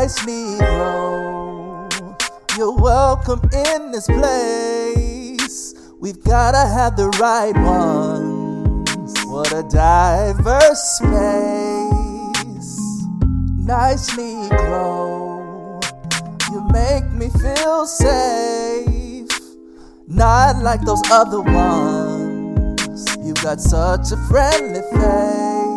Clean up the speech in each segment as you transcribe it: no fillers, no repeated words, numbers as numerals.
Nice Negro, you're welcome in this place. We've gotta have the right ones. What a diverse space. Nice Negro, you make me feel safe. Not like those other ones. You got such a friendly face.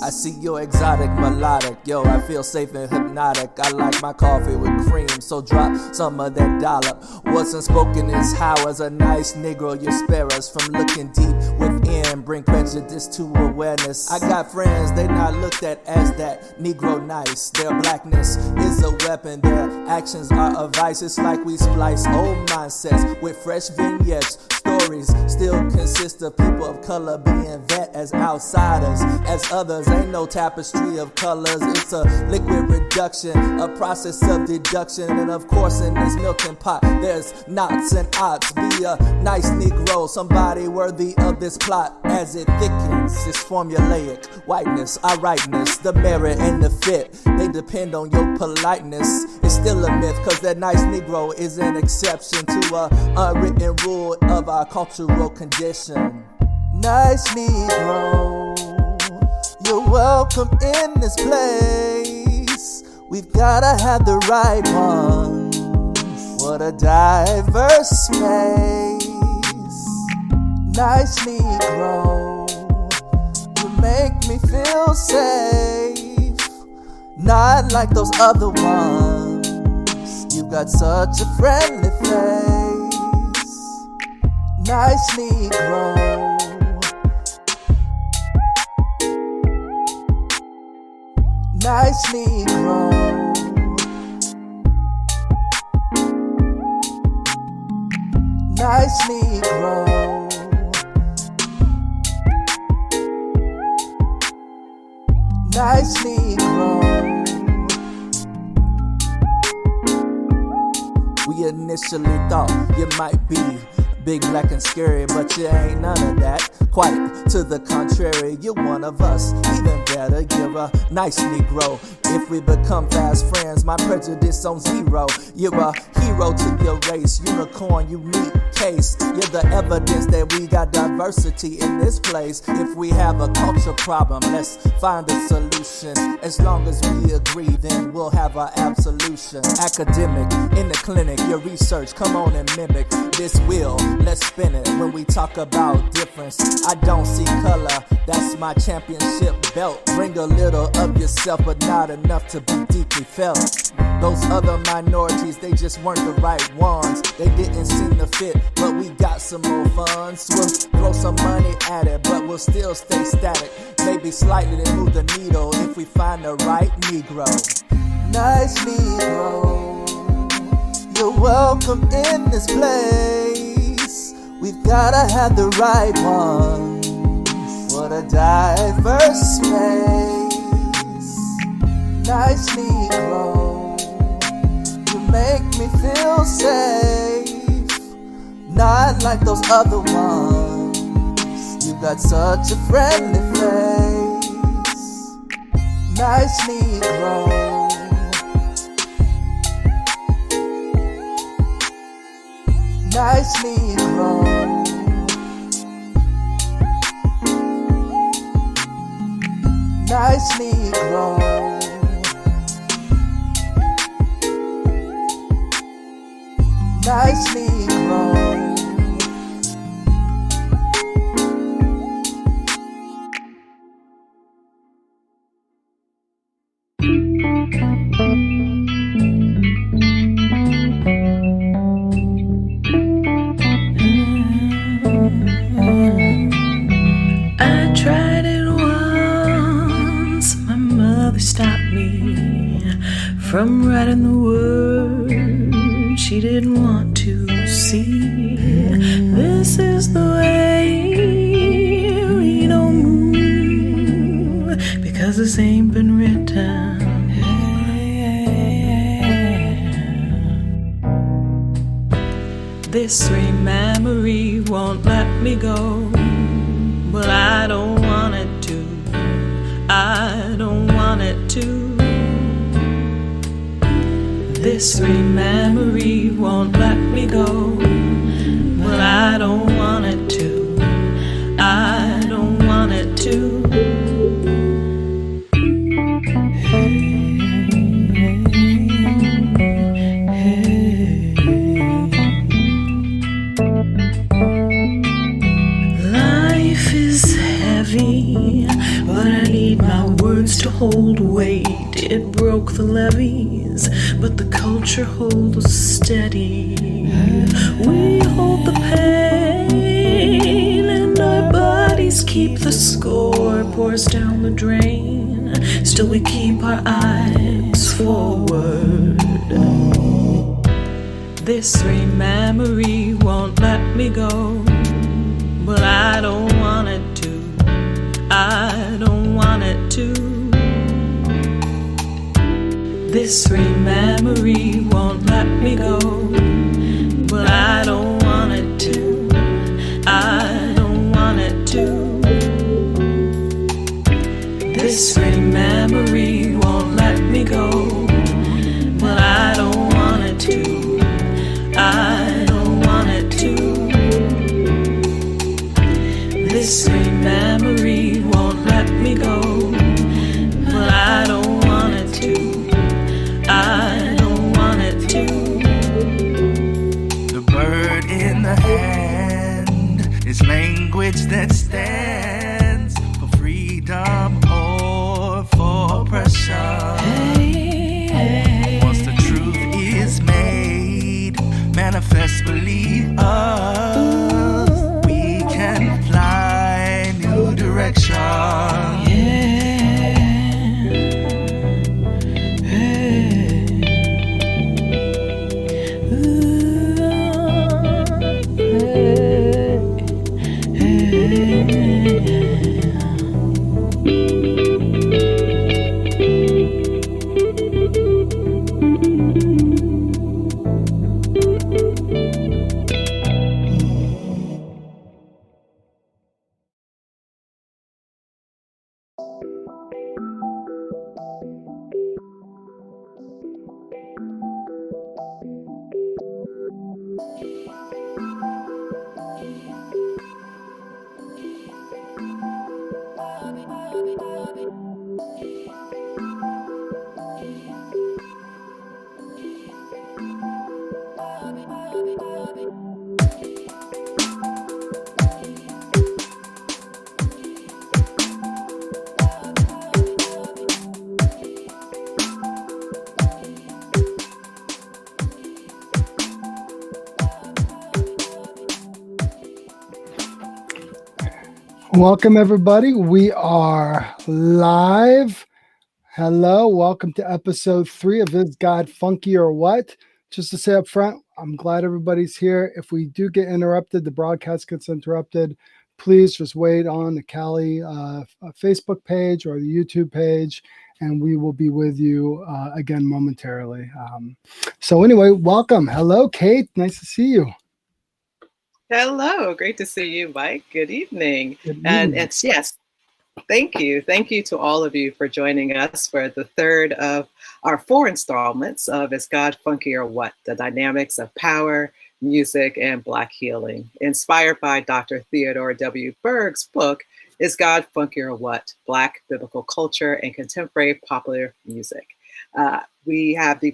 I see your exotic melodic, yo, I feel safe and hypnotic. I like my coffee with cream, so drop some of that dollop. What's unspoken is how, as a nice Negro, you spare us from looking deep within. Bring prejudice to awareness. I got friends, they not looked at as that Negro nice. Their blackness is a weapon, their actions are a vice. It's like we splice old mindsets with fresh vignettes. Stories still consist of people of color being vet as outsiders. As others, ain't no tapestry of colors. It's a liquid reduction, a process of deduction. And of course in this melting pot, there's knots and odds. Be a nice Negro, somebody worthy of this plot. As it thickens, it's formulaic. Whiteness, our rightness, the merit and the fit, they depend on your politeness. It's still a myth, cause that nice Negro is an exception to a unwritten rule of our cultural condition. Nice Negro, you're welcome in this place. We've gotta have the right ones. What a diverse space. Nice Negro, you make me feel safe. Not like those other ones. You got such a friendly face. Nice Negro, nice Negro, nice Negro, nice Negro. We initially thought you might be big, black, and scary, but you ain't none of that. Quite to the contrary, you're one of us. Even better, you're a nice Negro. If we become fast friends, my prejudice on zero. You're a hero to your race, unicorn, unique case. You're the evidence that we got diversity in this place. If we have a culture problem, let's find a solution. As long as we agree, then we'll have our absolution. Academic, in the clinic, your research, come on and mimic this wheel. Let's spin it when we talk about difference. I don't see color, that's my championship belt. Bring a little of yourself, but not enough to be deeply felt. Those other minorities, they just weren't the right ones. They didn't seem to fit, but we got some more funds. We'll throw some money at it, but we'll still stay static. Maybe slightly to move the needle if we find the right Negro. Nice Negro, you're welcome in this place. We've gotta have the right ones. What a diverse space. Nice Negro, you make me feel safe. Not like those other ones. You got such a friendly face. Nice Negro, nice Negro, nice Negro, nice Negro. I tried it once. My mother stopped me from writing the words she didn't want to see. This is the way we don't move, because this ain't been written. This sweet memory won't let me go. Well, I don't want it to. I don't want it to. This sweet memory won't let me go, but I don't want it to. I don't want it to. Life is heavy, but I need my words to hold weight. It broke the levees, but the culture holds steady. We hold the pain, and our bodies keep the score. Pours down the drain, still we keep our eyes forward. This sweet memory won't let me go, but I don't want it to. I don't want it to. This sweet memory won't let me go, but I don't want it to. I don't want it to. This sweet memory won't let me go, but I don't want it to. I don't want it to. This sweet memory won't let me go, but I don't want it to. I don't want it to. The bird in the hand is language that stands for freedom or for oppression. Once the truth is made, manifest, believe us, we can fly new direction. Welcome, everybody. We are live. Hello. Welcome to episode 3 of Is God Funky or What? Just to say up front, I'm glad everybody's here. If we do get interrupted, the broadcast gets interrupted, please just wait on the Cali Facebook page or the YouTube page, and we will be with you again momentarily. So anyway, welcome. Hello, Kate. Nice to see you. Hello, great to see you, Mike. Good evening. Good And evening. it's yes, thank you. Thank you to all of you for joining us for the third of our 4 installments of Is God Funky or What? The Dynamics of Power, Music, and Black Healing, inspired by Dr. Theodore W. Berg's book, Is God Funky or What? Black Biblical Culture and Contemporary Popular Music. We have the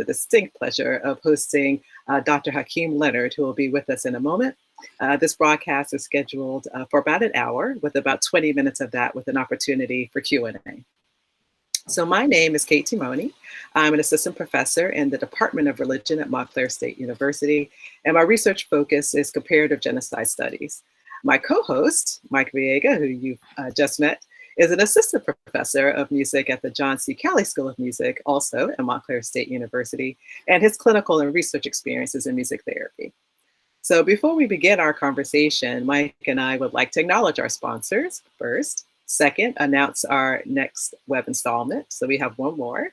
distinct pleasure of hosting Dr. Hakeem Leonard, who will be with us in a moment. This broadcast is scheduled for about an hour, with about 20 minutes of that with an opportunity for Q&A. So my name is Kate Temoney. I'm an assistant professor in the Department of Religion at Montclair State University, and my research focus is comparative genocide studies. My co-host, Micheal Viega, who you've just met, is an assistant professor of music at the John C. Cali School of Music, also at Montclair State University, and his clinical and research experience is in music therapy. So before we begin our conversation, Mike and I would like to acknowledge our sponsors first. Second, announce our next web installment. So we have one more.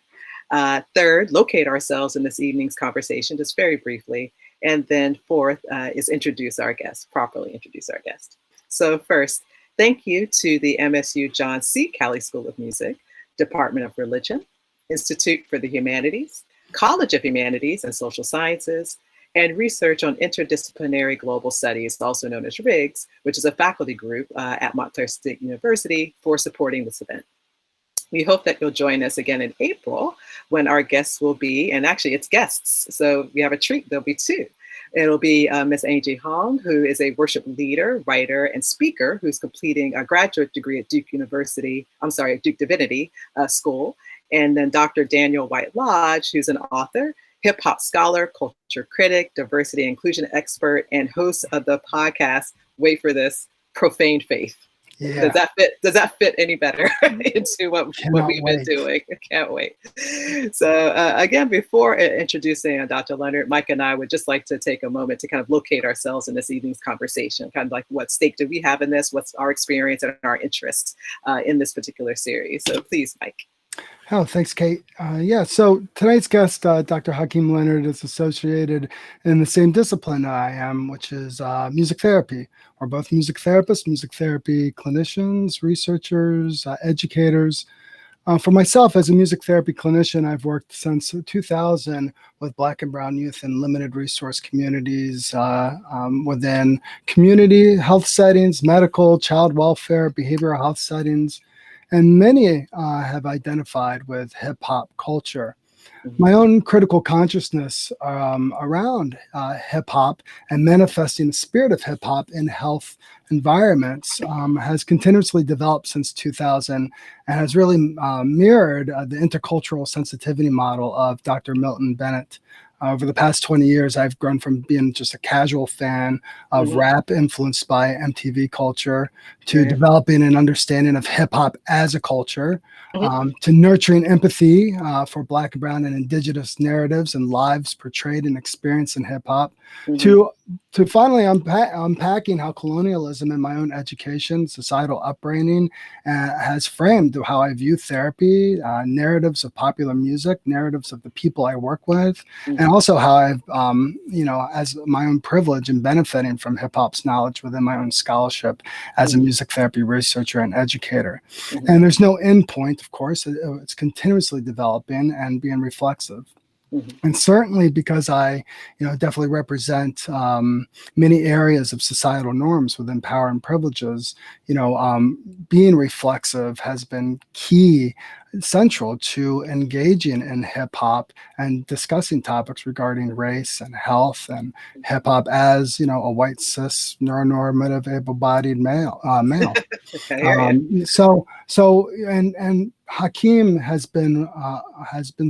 Third, locate ourselves in this evening's conversation, just very briefly. And then fourth is properly introduce our guest. So first, thank you to the MSU John C. Cali School of Music, Department of Religion, Institute for the Humanities, College of Humanities and Social Sciences, and research on interdisciplinary global studies, also known as RIGS, which is a faculty group at Montclair State University for supporting this event. We hope that you'll join us again in April when our guests will be, and actually it's guests, so we have a treat, there'll be two. It'll be Miss Angie Hong, who is a worship leader, writer, and speaker who's completing a graduate degree at Duke Divinity School. And then Dr. Daniel White Lodge, who's an author, hip hop scholar, culture critic, diversity and inclusion expert, and host of the podcast, wait for this, Profane Faith. Yeah. Does that fit any better into what we've been doing? I can't wait. So again, before introducing Dr. Leonard, Mike and I would just like to take a moment to kind of locate ourselves in this evening's conversation, kind of like what stake do we have in this? What's our experience and our interests in this particular series? So please, Mike. Oh, thanks, Kate. So tonight's guest, Dr. Hakeem Leonard, is associated in the same discipline I am, which is music therapy. We're both music therapists, music therapy clinicians, researchers, educators. For myself, as a music therapy clinician, I've worked since 2000 with Black and Brown youth in limited resource communities within community health settings, medical, child welfare, behavioral health settings. And many have identified with hip hop culture. My own critical consciousness around hip hop and manifesting the spirit of hip hop in health environments has continuously developed since 2000 and has really mirrored the intercultural sensitivity model of Dr. Milton Bennett. Over the past 20 years, I've grown from being just a casual fan of rap influenced by MTV culture to developing an understanding of hip hop as a culture, to nurturing empathy for Black, Brown, and Indigenous narratives and lives portrayed and experienced in hip hop, to finally unpacking how colonialism in my own education, societal upbringing has framed how I view therapy, narratives of popular music, narratives of the people I work with, and also how I've, as my own privilege in benefiting from hip hop's knowledge within my own scholarship as a music therapy researcher and educator. And there's no end point, of course. It's continuously developing and being reflexive. And certainly because I, definitely represent many areas of societal norms within power and privileges, being reflexive has been key, central to engaging in hip hop and discussing topics regarding race and health and hip hop as, a white, cis, neuronormative, able-bodied male. And Hakeem has been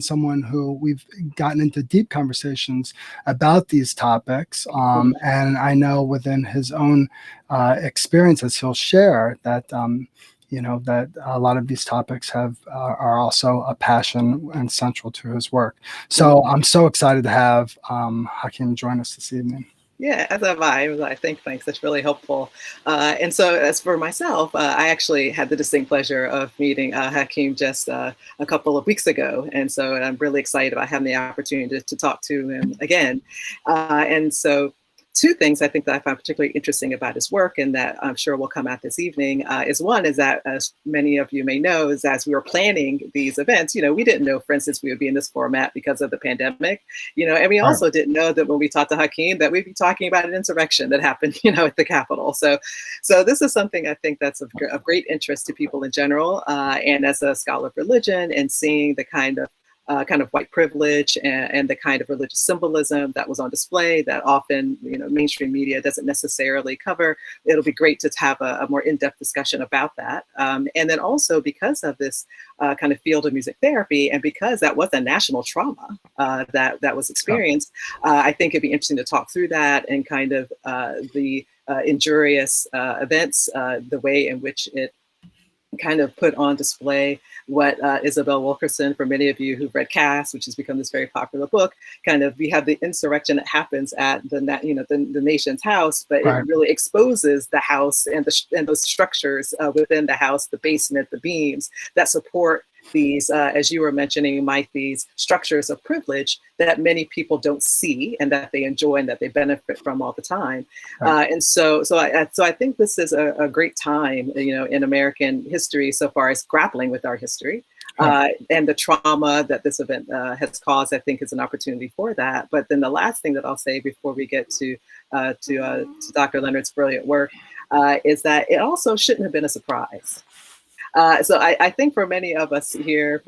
someone who we've gotten into deep conversations about these topics, and I know within his own experiences he'll share that that a lot of these topics are also a passion and central to his work. So I'm so excited to have Hakeem join us this evening. Yeah, as have I think, thanks. That's really helpful. And so as for myself, I actually had the distinct pleasure of meeting Hakeem just a couple of weeks ago. And so I'm really excited about having the opportunity to talk to him again. And so two things I think that I find particularly interesting about his work and that I'm sure will come out this evening is one is that, as many of you may know, is as we were planning these events, we didn't know, for instance, we would be in this format because of the pandemic, and we also didn't know that when we talked to Hakeem that we'd be talking about an insurrection that happened, at the Capitol. So this is something I think that's of great interest to people in general. And as a scholar of religion and seeing the kind of white privilege and the kind of religious symbolism that was on display that often, mainstream media doesn't necessarily cover. It'll be great to have a more in-depth discussion about that. And then also because of this kind of field of music therapy and because that was a national trauma that was experienced, I think it'd be interesting to talk through that and kind of the injurious events, the way in which it kind of put on display what Isabel Wilkerson, for many of you who've read Cass, which has become this very popular book, we have the insurrection that happens at the nation's house, but it really exposes the house and those structures within the house, the basement, the beams that support these, as you were mentioning, Mike, these structures of privilege that many people don't see and that they enjoy and that they benefit from all the time. And so I think this is a great time, in American history so far as grappling with our history. And the trauma that this event has caused, I think, is an opportunity for that. But then the last thing that I'll say before we get to Dr. Leonard's brilliant work is that it also shouldn't have been a surprise. So I think for many of us here,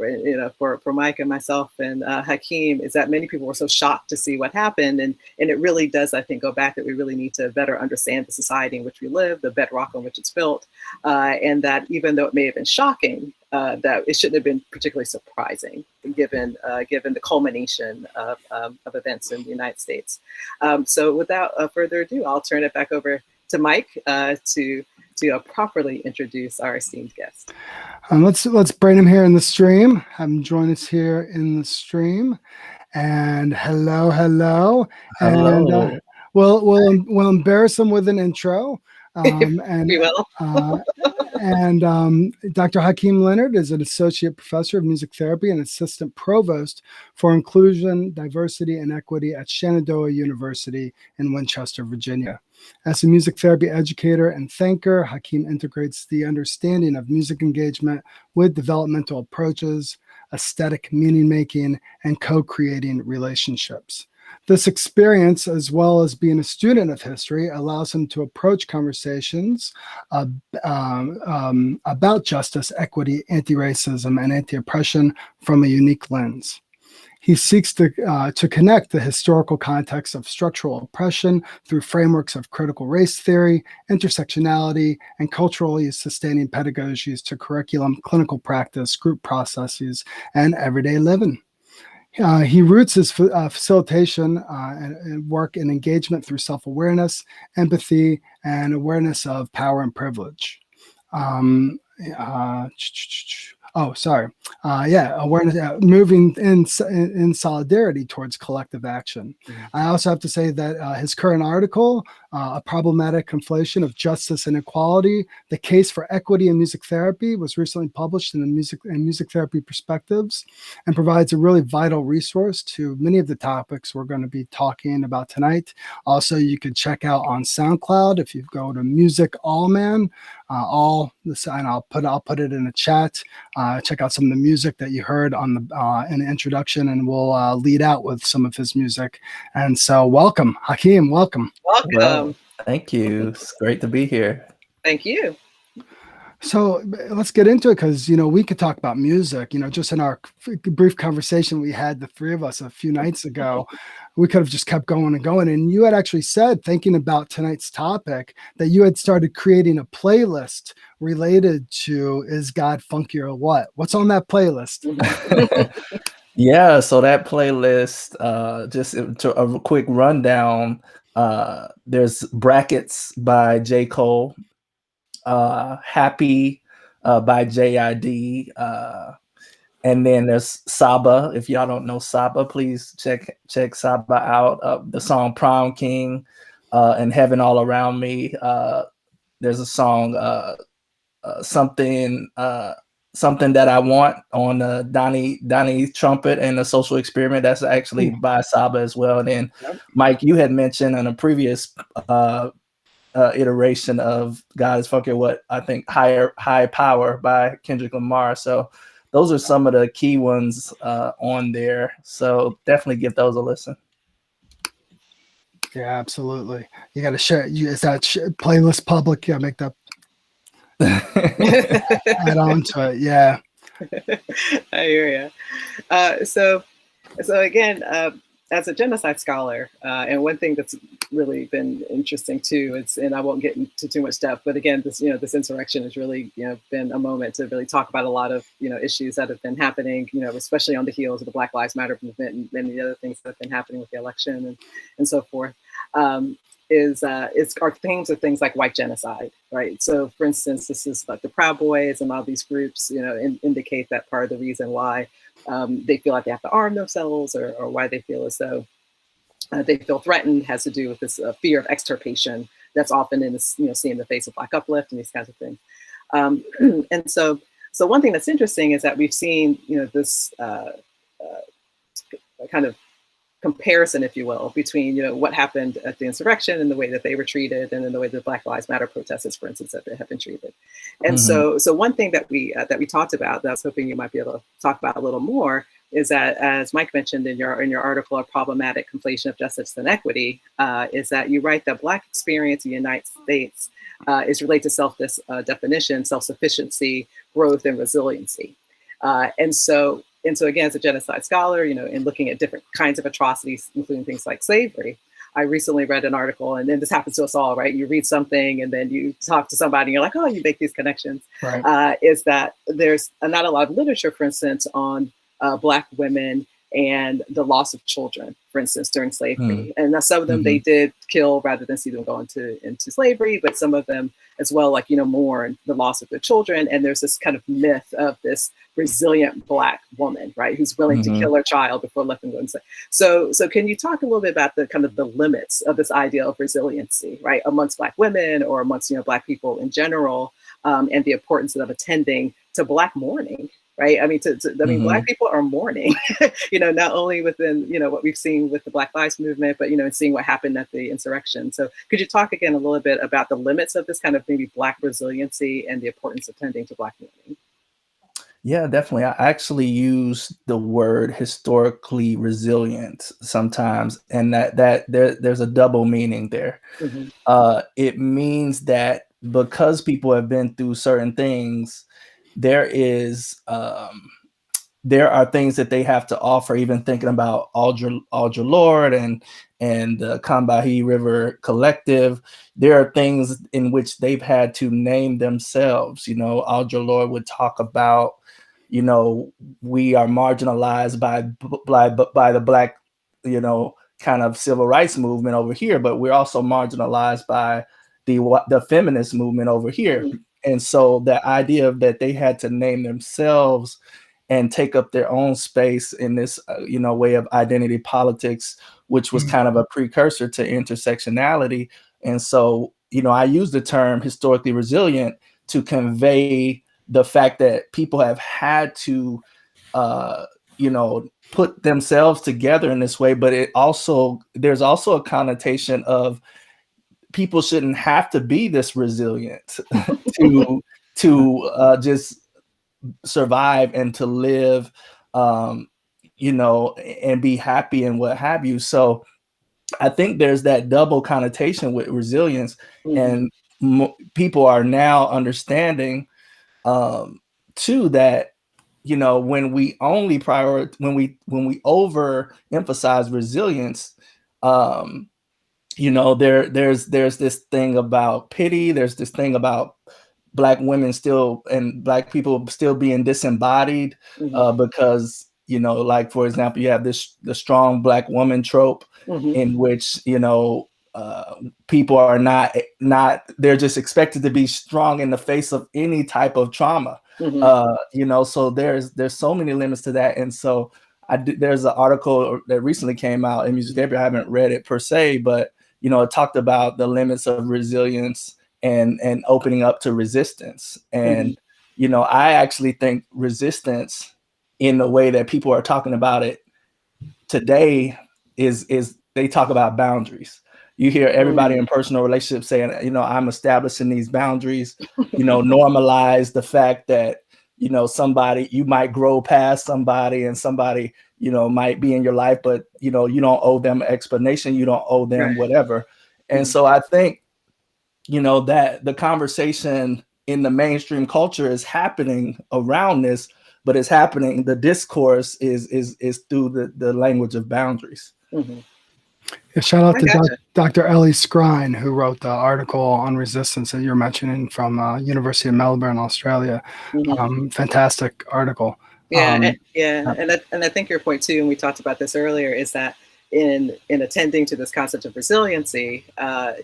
for Mike and myself and Hakeem, is that many people were so shocked to see what happened. And it really does, I think, go back that we really need to better understand the society in which we live, the bedrock on which it's built, and that even though it may have been shocking, that it shouldn't have been particularly surprising given the culmination of events in the United States. So without further ado, I'll turn it back over to Mike to properly introduce our esteemed guest. Let's bring him here in the stream. Have him join us here in the stream. And hello. Hello. And we'll embarrass him with an intro. And we will. Dr. Hakeem Leonard is an associate professor of music therapy and assistant provost for inclusion, diversity, and equity at Shenandoah University in Winchester, Virginia. As a music therapy educator and thinker, Hakeem integrates the understanding of music engagement with developmental approaches, aesthetic meaning making, and co-creating relationships. This experience, as well as being a student of history, allows him to approach conversations about justice, equity, anti-racism, and anti-oppression from a unique lens. He seeks to connect the historical context of structural oppression through frameworks of critical race theory, intersectionality, and culturally sustaining pedagogies to curriculum, clinical practice, group processes, and everyday living. He roots his facilitation and work in engagement through self-awareness, empathy, and awareness of power and privilege. Awareness, moving in solidarity towards collective action. Mm-hmm. I also have to say that his current article, A Problematic Conflation of Justice and Equality, The Case for Equity in Music Therapy, was recently published in the Music Therapy Perspectives, and provides a really vital resource to many of the topics we're going to be talking about tonight. Also, you can check out on SoundCloud if you go to Music Allman, and I'll put it in the chat. Check out some of the music that you heard on in the introduction, and we'll lead out with some of his music. And so, welcome, Hakeem. Welcome. Well, thank you. It's great to be here. Thank you. So let's get into it, because we could talk about music. Just in our brief conversation we had, the three of us, a few nights ago, we could have just kept going and going. And you had actually said, thinking about tonight's topic, that you had started creating a playlist related to "Is God Funky or What?" What's on that playlist? Yeah, so that playlist, just to a quick rundown, there's Brackets by J. Cole, Happy by JID, and then there's Saba. If y'all don't know Saba, please check Saba out. The song Prom King, and Heaven All Around Me. There's a song something that I Want on Donnie Trumpet and the Social Experiment. That's actually by Saba as well. And then Mike, you had mentioned in a previous iteration of God Is Funky or What, I think High Power by Kendrick Lamar. So those are some of the key ones on there. So definitely give those a listen. Yeah, absolutely. You got to share. Is that playlist public? Yeah, make that add on to it. Yeah. I hear you. So again, as a genocide scholar, and one thing that's really been interesting too, and I won't get into too much depth, but again, this insurrection has really, been a moment to really talk about a lot of, issues that have been happening, especially on the heels of the Black Lives Matter movement and many of the other things that have been happening with the election and so forth. Are themes of things like white genocide, right? So, for instance, this is like the Proud Boys and all these groups, indicate that part of the reason why they feel like they have to arm themselves, or why they feel as though they feel threatened, has to do with this fear of extirpation that's often in this, seeing the face of Black uplift and these kinds of things. And so one thing that's interesting is that we've seen, this kind of comparison, if you will, between, you know, what happened at the insurrection and the way that they were treated, and then the way the Black Lives Matter protesters, for instance, that they have been treated. And so one thing that we talked about that I was hoping you might be able to talk about a little more is that, as Mike mentioned in your article, A Problematic Conflation of Justice and Equity, is that you write that Black experience in the United States is related to self-definition, self-sufficiency, growth, and resiliency. And so again, as a genocide scholar, you know, in looking at different kinds of atrocities, including things like slavery, I recently read an article, and then this happens to us all, right? You read something and then you talk to somebody and you're like, oh, you make these connections. Right. Is that there's not a lot of literature, for instance, on Black women and the loss of children, for instance, during slavery. And some of them they did kill rather than see them go into slavery, but some of them as well, like, you know, mourn the loss of their children. And there's this kind of myth of this resilient Black woman, right, who's willing to kill her child before letting them go inside. So can you talk a little bit about the kind of the limits of this idea of resiliency, right, amongst Black women or amongst, you know, Black people in general, and the importance of attending to Black mourning? Right. I mean, Black people are mourning, you know, not only within, you know, what we've seen with the Black Lives Movement, but, you know, and seeing what happened at the insurrection. So could you talk again a little bit about the limits of this kind of maybe Black resiliency and the importance of tending to Black mourning? Yeah, definitely. I actually use the word historically resilient sometimes, and that there's a double meaning there. It means that because people have been through certain things, there are things that they have to offer. Even thinking about Audre Lorde and the Combahee River Collective, there are things in which they've had to name themselves. You know, Audre Lorde would talk about, you know, we are marginalized by the Black, you know, kind of civil rights movement over here, but we're also marginalized by the feminist movement over here. And so the idea of that they had to name themselves and take up their own space in this, you know, way of identity politics, which was kind of a precursor to intersectionality. And so, you know, I use the term historically resilient to convey the fact that people have had to, you know, put themselves together in this way. But there's also a connotation of people shouldn't have to be this resilient to just survive and to live, you know, and be happy and what have you. So I think there's that double connotation with resilience, and people are now understanding too that, you know, when we only when we overemphasize resilience, you know, there's this thing about pity. There's this thing about Black women still and Black people still being disembodied, because, you know, like, for example, you have the strong Black woman trope, in which, you know, people are not they're just expected to be strong in the face of any type of trauma. You know, so there's so many limits to that. And so there's an article that recently came out in Music Therapy. I haven't read it per se, but, you know, it talked about the limits of resilience and opening up to resistance. And, you know, I actually think resistance in the way that people are talking about it today is they talk about boundaries. You hear everybody in personal relationships saying, you know, I'm establishing these boundaries, you know, normalize the fact that, you know, you might grow past somebody, and somebody, you know, might be in your life, but, you know, you don't owe them an explanation. You don't owe them whatever. And so I think, you know, that the conversation in the mainstream culture is happening around this, but it's happening. The discourse is through the language of boundaries. Yeah, shout out to Dr. Ellie Scrine, who wrote the article on resistance that you're mentioning from University of Melbourne, Australia. Fantastic article. And I think your point too, and we talked about this earlier, is that in attending to this concept of resiliency,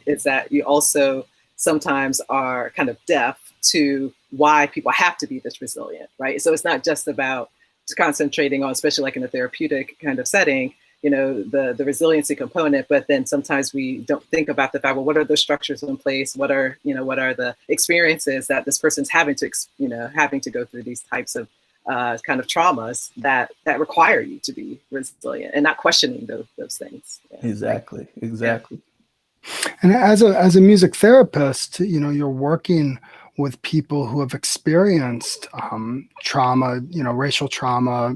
is that you also sometimes are kind of deaf to why people have to be this resilient, right? So it's not just about concentrating on, especially like in a therapeutic kind of setting, you know, the resiliency component, but then sometimes we don't think about the fact, well, what are the structures in place? What are the experiences that this person's having to go through these types of kind of traumas that require you to be resilient and not questioning those things. Yeah. Exactly. And as a music therapist, you're working with people who have experienced trauma, racial trauma,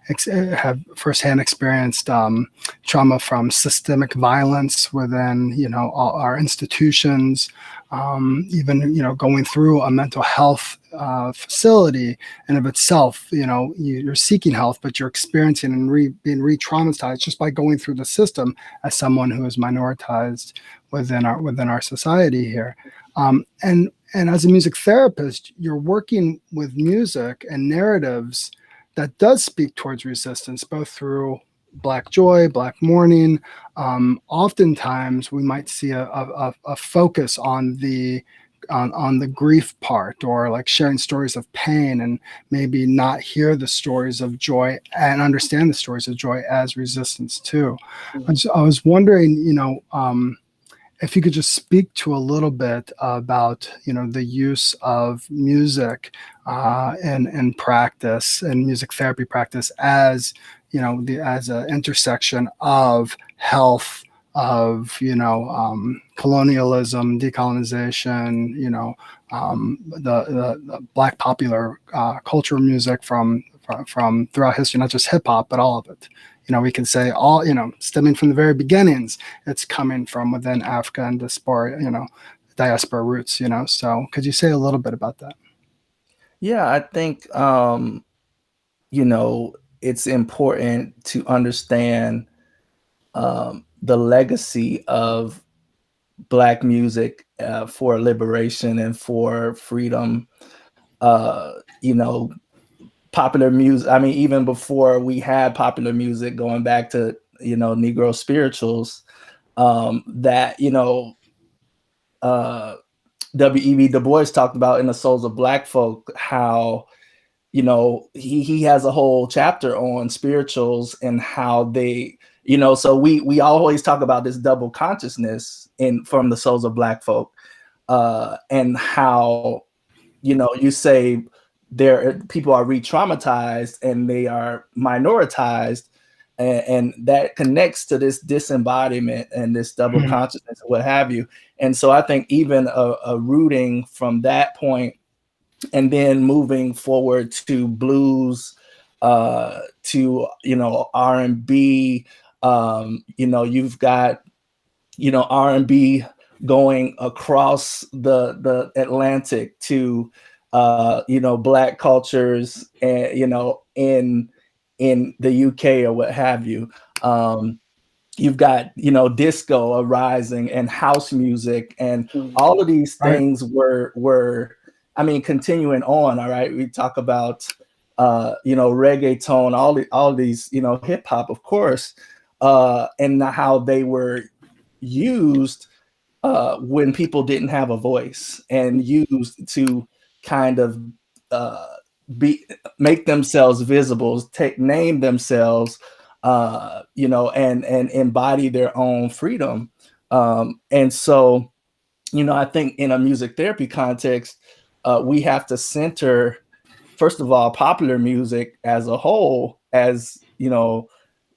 have firsthand experienced trauma from systemic violence within, all our institutions, even, going through a mental health facility in of itself. You're seeking health, but you're experiencing and being re-traumatized just by going through the system as someone who is minoritized within our society here. And as a music therapist, you're working with music and narratives that does speak towards resistance, both through Black joy, Black mourning. Oftentimes, we might see a focus on the grief part, or like sharing stories of pain, and maybe not hear the stories of joy and understand the stories of joy as resistance too. Mm-hmm. I was wondering, if you could just speak to a little bit about, the use of music in practice and music therapy practice as, as an intersection of health, of, colonialism, decolonization, the Black popular culture music from throughout history, not just hip hop, but all of it. We can say all, stemming from the very beginnings, it's coming from within Africa and diaspora roots, So could you say a little bit about that? Yeah, I think, it's important to understand the legacy of Black music for liberation and for freedom. Popular music, I mean, even before we had popular music, going back to, Negro spirituals, that, W.E.B. Du Bois talked about in The Souls of Black Folk, how, he has a whole chapter on spirituals and how they, so we always talk about this double consciousness from The Souls of Black Folk, and how, you say people are re-traumatized and they are minoritized, and that connects to this disembodiment and this double consciousness, what have you. And so I think even a rooting from that point, and then moving forward to blues, to R&B, you've got R&B going across the Atlantic to Black cultures, and in the UK or what have you. You've got disco arising and house music, and all of these things were continuing on. All right, we talk about reggaeton, all these hip hop, of course, and how they were used when people didn't have a voice, and used to kind of make themselves visible, name themselves, and embody their own freedom. And so, I think in a music therapy context, we have to center, first of all, popular music as a whole, as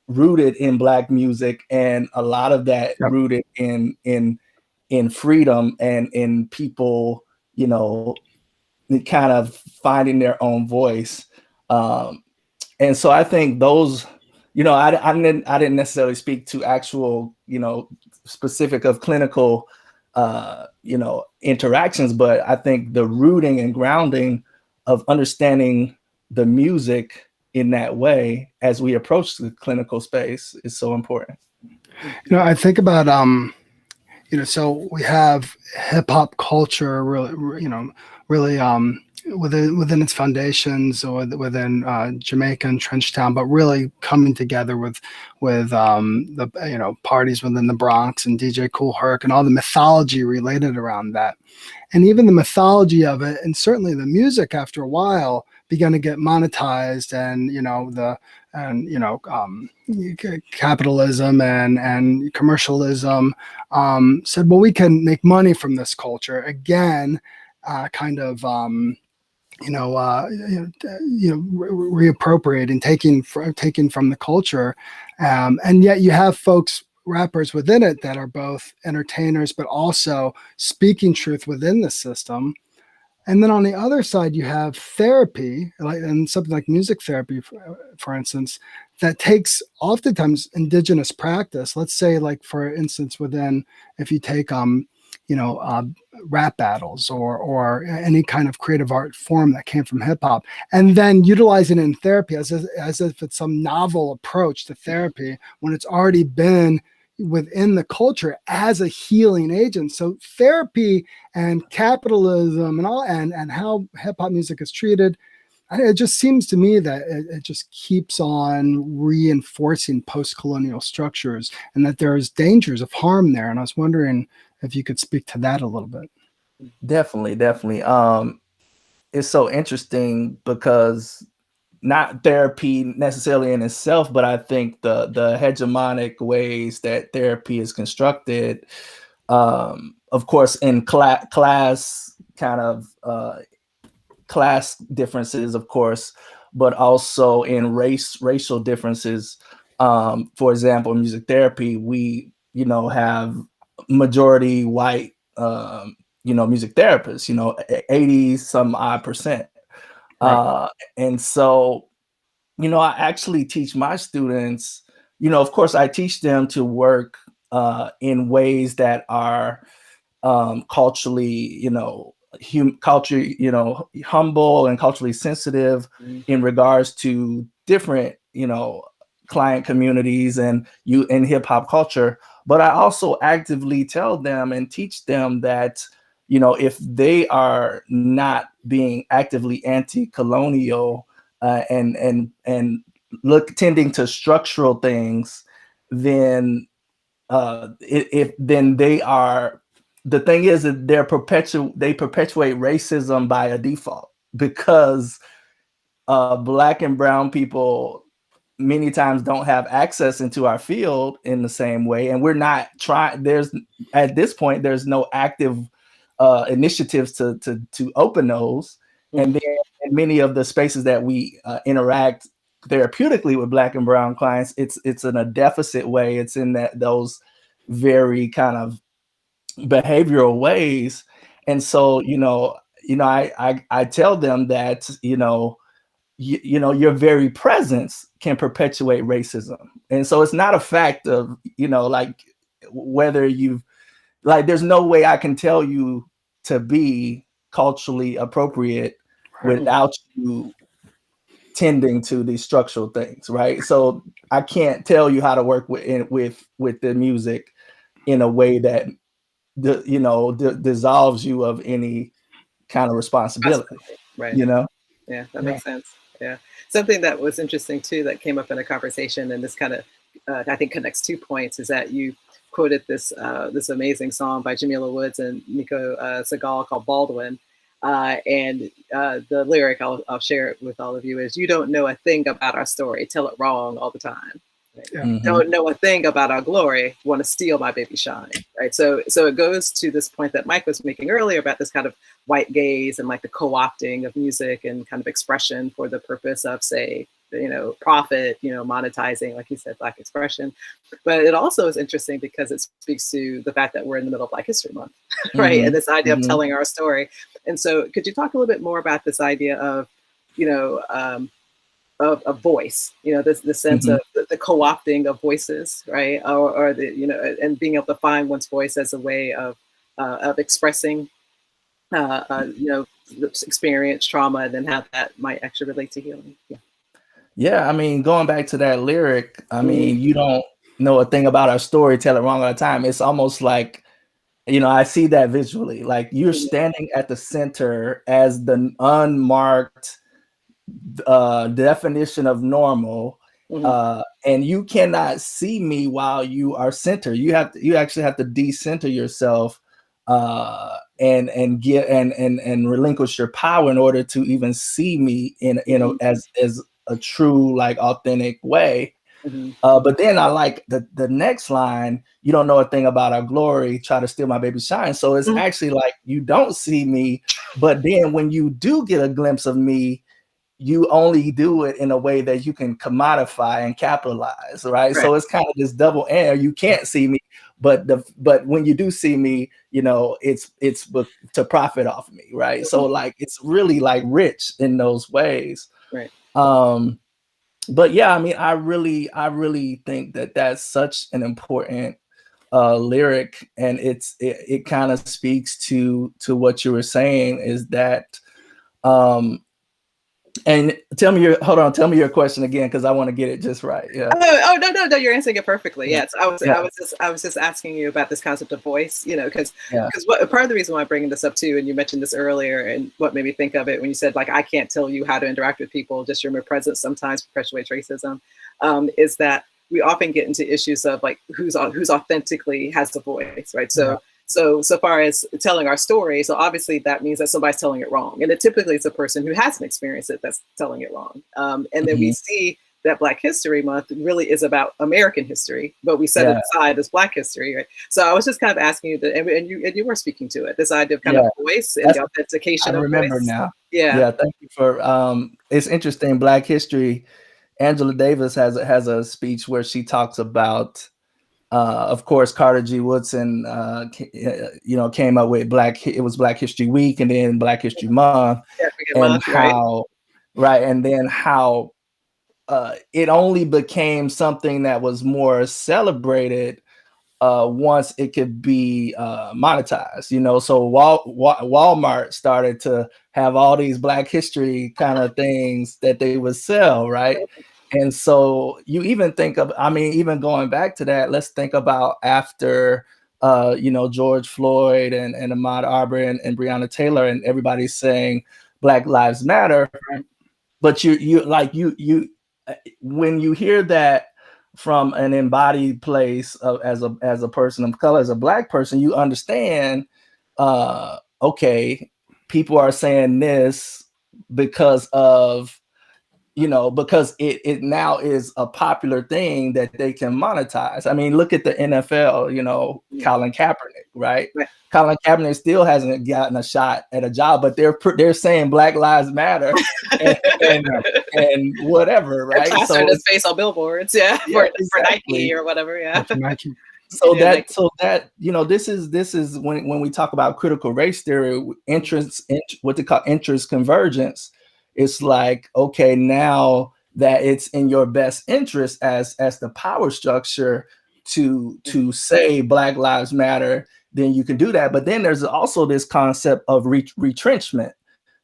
rooted in Black music, and a lot of that rooted in freedom and in people, kind of finding their own voice. And so I think those, I didn't necessarily speak to actual, specific of clinical, interactions, but I think the rooting and grounding of understanding the music in that way as we approach the clinical space is so important. I think about, so we have hip hop culture really within its foundations, or within Jamaica and Trenchtown, but really coming together with the parties within the Bronx and DJ Kool Herc and all the mythology related around that, and even the mythology of it, and certainly the music after a while began to get monetized, and capitalism and commercialism said, well, we can make money from this culture again, kind of reappropriating, taking from the culture, and yet you have rappers within it that are both entertainers but also speaking truth within the system. And then on the other side, you have therapy, and something like music therapy, for instance, that takes oftentimes indigenous practice. Let's say, like for instance, if you take rap battles or any kind of creative art form that came from hip hop, and then utilizing it in therapy as if it's some novel approach to therapy when it's already been within the culture as a healing agent. So therapy and capitalism and how hip hop music is treated, it just seems to me that it just keeps on reinforcing post-colonial structures and that there's dangers of harm there. And I was wondering if you could speak to that a little bit. Definitely. It's so interesting because not therapy necessarily in itself, but I think the hegemonic ways that therapy is constructed, of course, in class kind of class differences, of course, but also in racial differences. For example, music therapy, we have majority white music therapists, 80 some odd percent. Right. And so, I actually teach my students, of course, I teach them to work in ways that are culturally, humble and culturally sensitive in regards to different, client communities and in hip hop culture. But I also actively tell them and teach them that, if they are not being actively anti-colonial and tending to structural things, then then they are. The thing is that they perpetuate racism by a default, because Black and brown people many times don't have access into our field in the same way, and we're not trying. At this point, there's no active initiatives to open those. And then in many of the spaces that we interact therapeutically with Black and brown clients, it's in a deficit way. It's in those very kind of behavioral ways. And so, I tell them that, your very presence can perpetuate racism. And so it's not a fact of, like whether there's no way I can tell you to be culturally appropriate without you tending to these structural things, right? So I can't tell you how to work with the music in a way that dissolves you of any kind of responsibility. Right. Yeah, that makes sense. Yeah. Something that was interesting too that came up in a conversation, and this kind of I think connects 2 points, is that you quoted this amazing song by Jamila Woods and Nico Segal called Baldwin. And the lyric, I'll share it with all of you, is, "You don't know a thing about our story, tell it wrong all the time. Right? Mm-hmm. Don't know a thing about our glory, want to steal my baby shine." Right. So it goes to this point that Mike was making earlier about this kind of white gaze and like the co-opting of music and kind of expression for the purpose of, say, profit, monetizing, like you said, Black expression. But it also is interesting because it speaks to the fact that we're in the middle of Black History Month, right? Mm-hmm. And this idea of telling our story. And so could you talk a little bit more about this idea of, of a voice, the sense of the co-opting of voices, right? Or the, and being able to find one's voice as a way of expressing, experience, trauma, and then how that might actually relate to healing. Yeah, I mean, going back to that lyric, I mean, you don't know a thing about our story, tell it wrong all the time. It's almost like, I see that visually, like you're standing at the center as the unmarked definition of normal, and you cannot see me while you are centered. You actually have to decenter yourself and relinquish your power in order to even see me in as a true, like, authentic way. But then I like the next line, you don't know a thing about our glory, try to steal my baby shine. So it's actually like, you don't see me, but then when you do get a glimpse of me, you only do it in a way that you can commodify and capitalize, right? So it's kind of this double air. You can't see me, but when you do see me, you know, it's to profit off me, right? So like, it's really like rich in those ways. Right. But yeah, I mean, I really think that that's such an important lyric, and it kind of speaks to what you were saying, is that and tell me your question again, because I want to get it just right. Yeah. Oh no, you're answering it perfectly. Yes, I was just asking you about this concept of voice, you know, because what part of the reason why I'm bringing this up too, and you mentioned this earlier, and what made me think of it when you said, like, I can't tell you how to interact with people, just your mere presence sometimes perpetuates racism, is that we often get into issues of like who's authentically has the voice, right? So far as telling our story, so obviously that means that somebody's telling it wrong. And it typically is a person who hasn't experienced it that's telling it wrong. And then we see that Black History Month really is about American history, but we set it aside as Black history, right? So I was just kind of asking you, and you were speaking to it, this idea of kind of voice and the authentication of voice. I remember now. Yeah, thank you for, it's interesting, Black history, Angela Davis has a speech where she talks about, of course, Carter G. Woodson, came up with it was Black History Week and then Black History Month, and how it only became something that was more celebrated once it could be monetized, you know. So Walmart started to have all these Black history kind of things that they would sell, right? And so you even think of, I mean, even going back to that, let's think about after, George Floyd and Ahmaud Arbery and Breonna Taylor, and everybody's saying Black Lives Matter. But you when you hear that from an embodied place as a person of color, as a Black person, you understand, okay, people are saying this because of, because it now is a popular thing that they can monetize. I mean, look at the NFL, Colin Kaepernick, right? Colin Kaepernick still hasn't gotten a shot at a job, but they're saying Black Lives Matter and whatever, right? So his face on billboards, for Nike or whatever, So this is when we talk about critical race theory, what they call interest convergence. It's like, okay, now that it's in your best interest as the power structure to say Black Lives Matter, then you can do that. But then there's also this concept of retrenchment,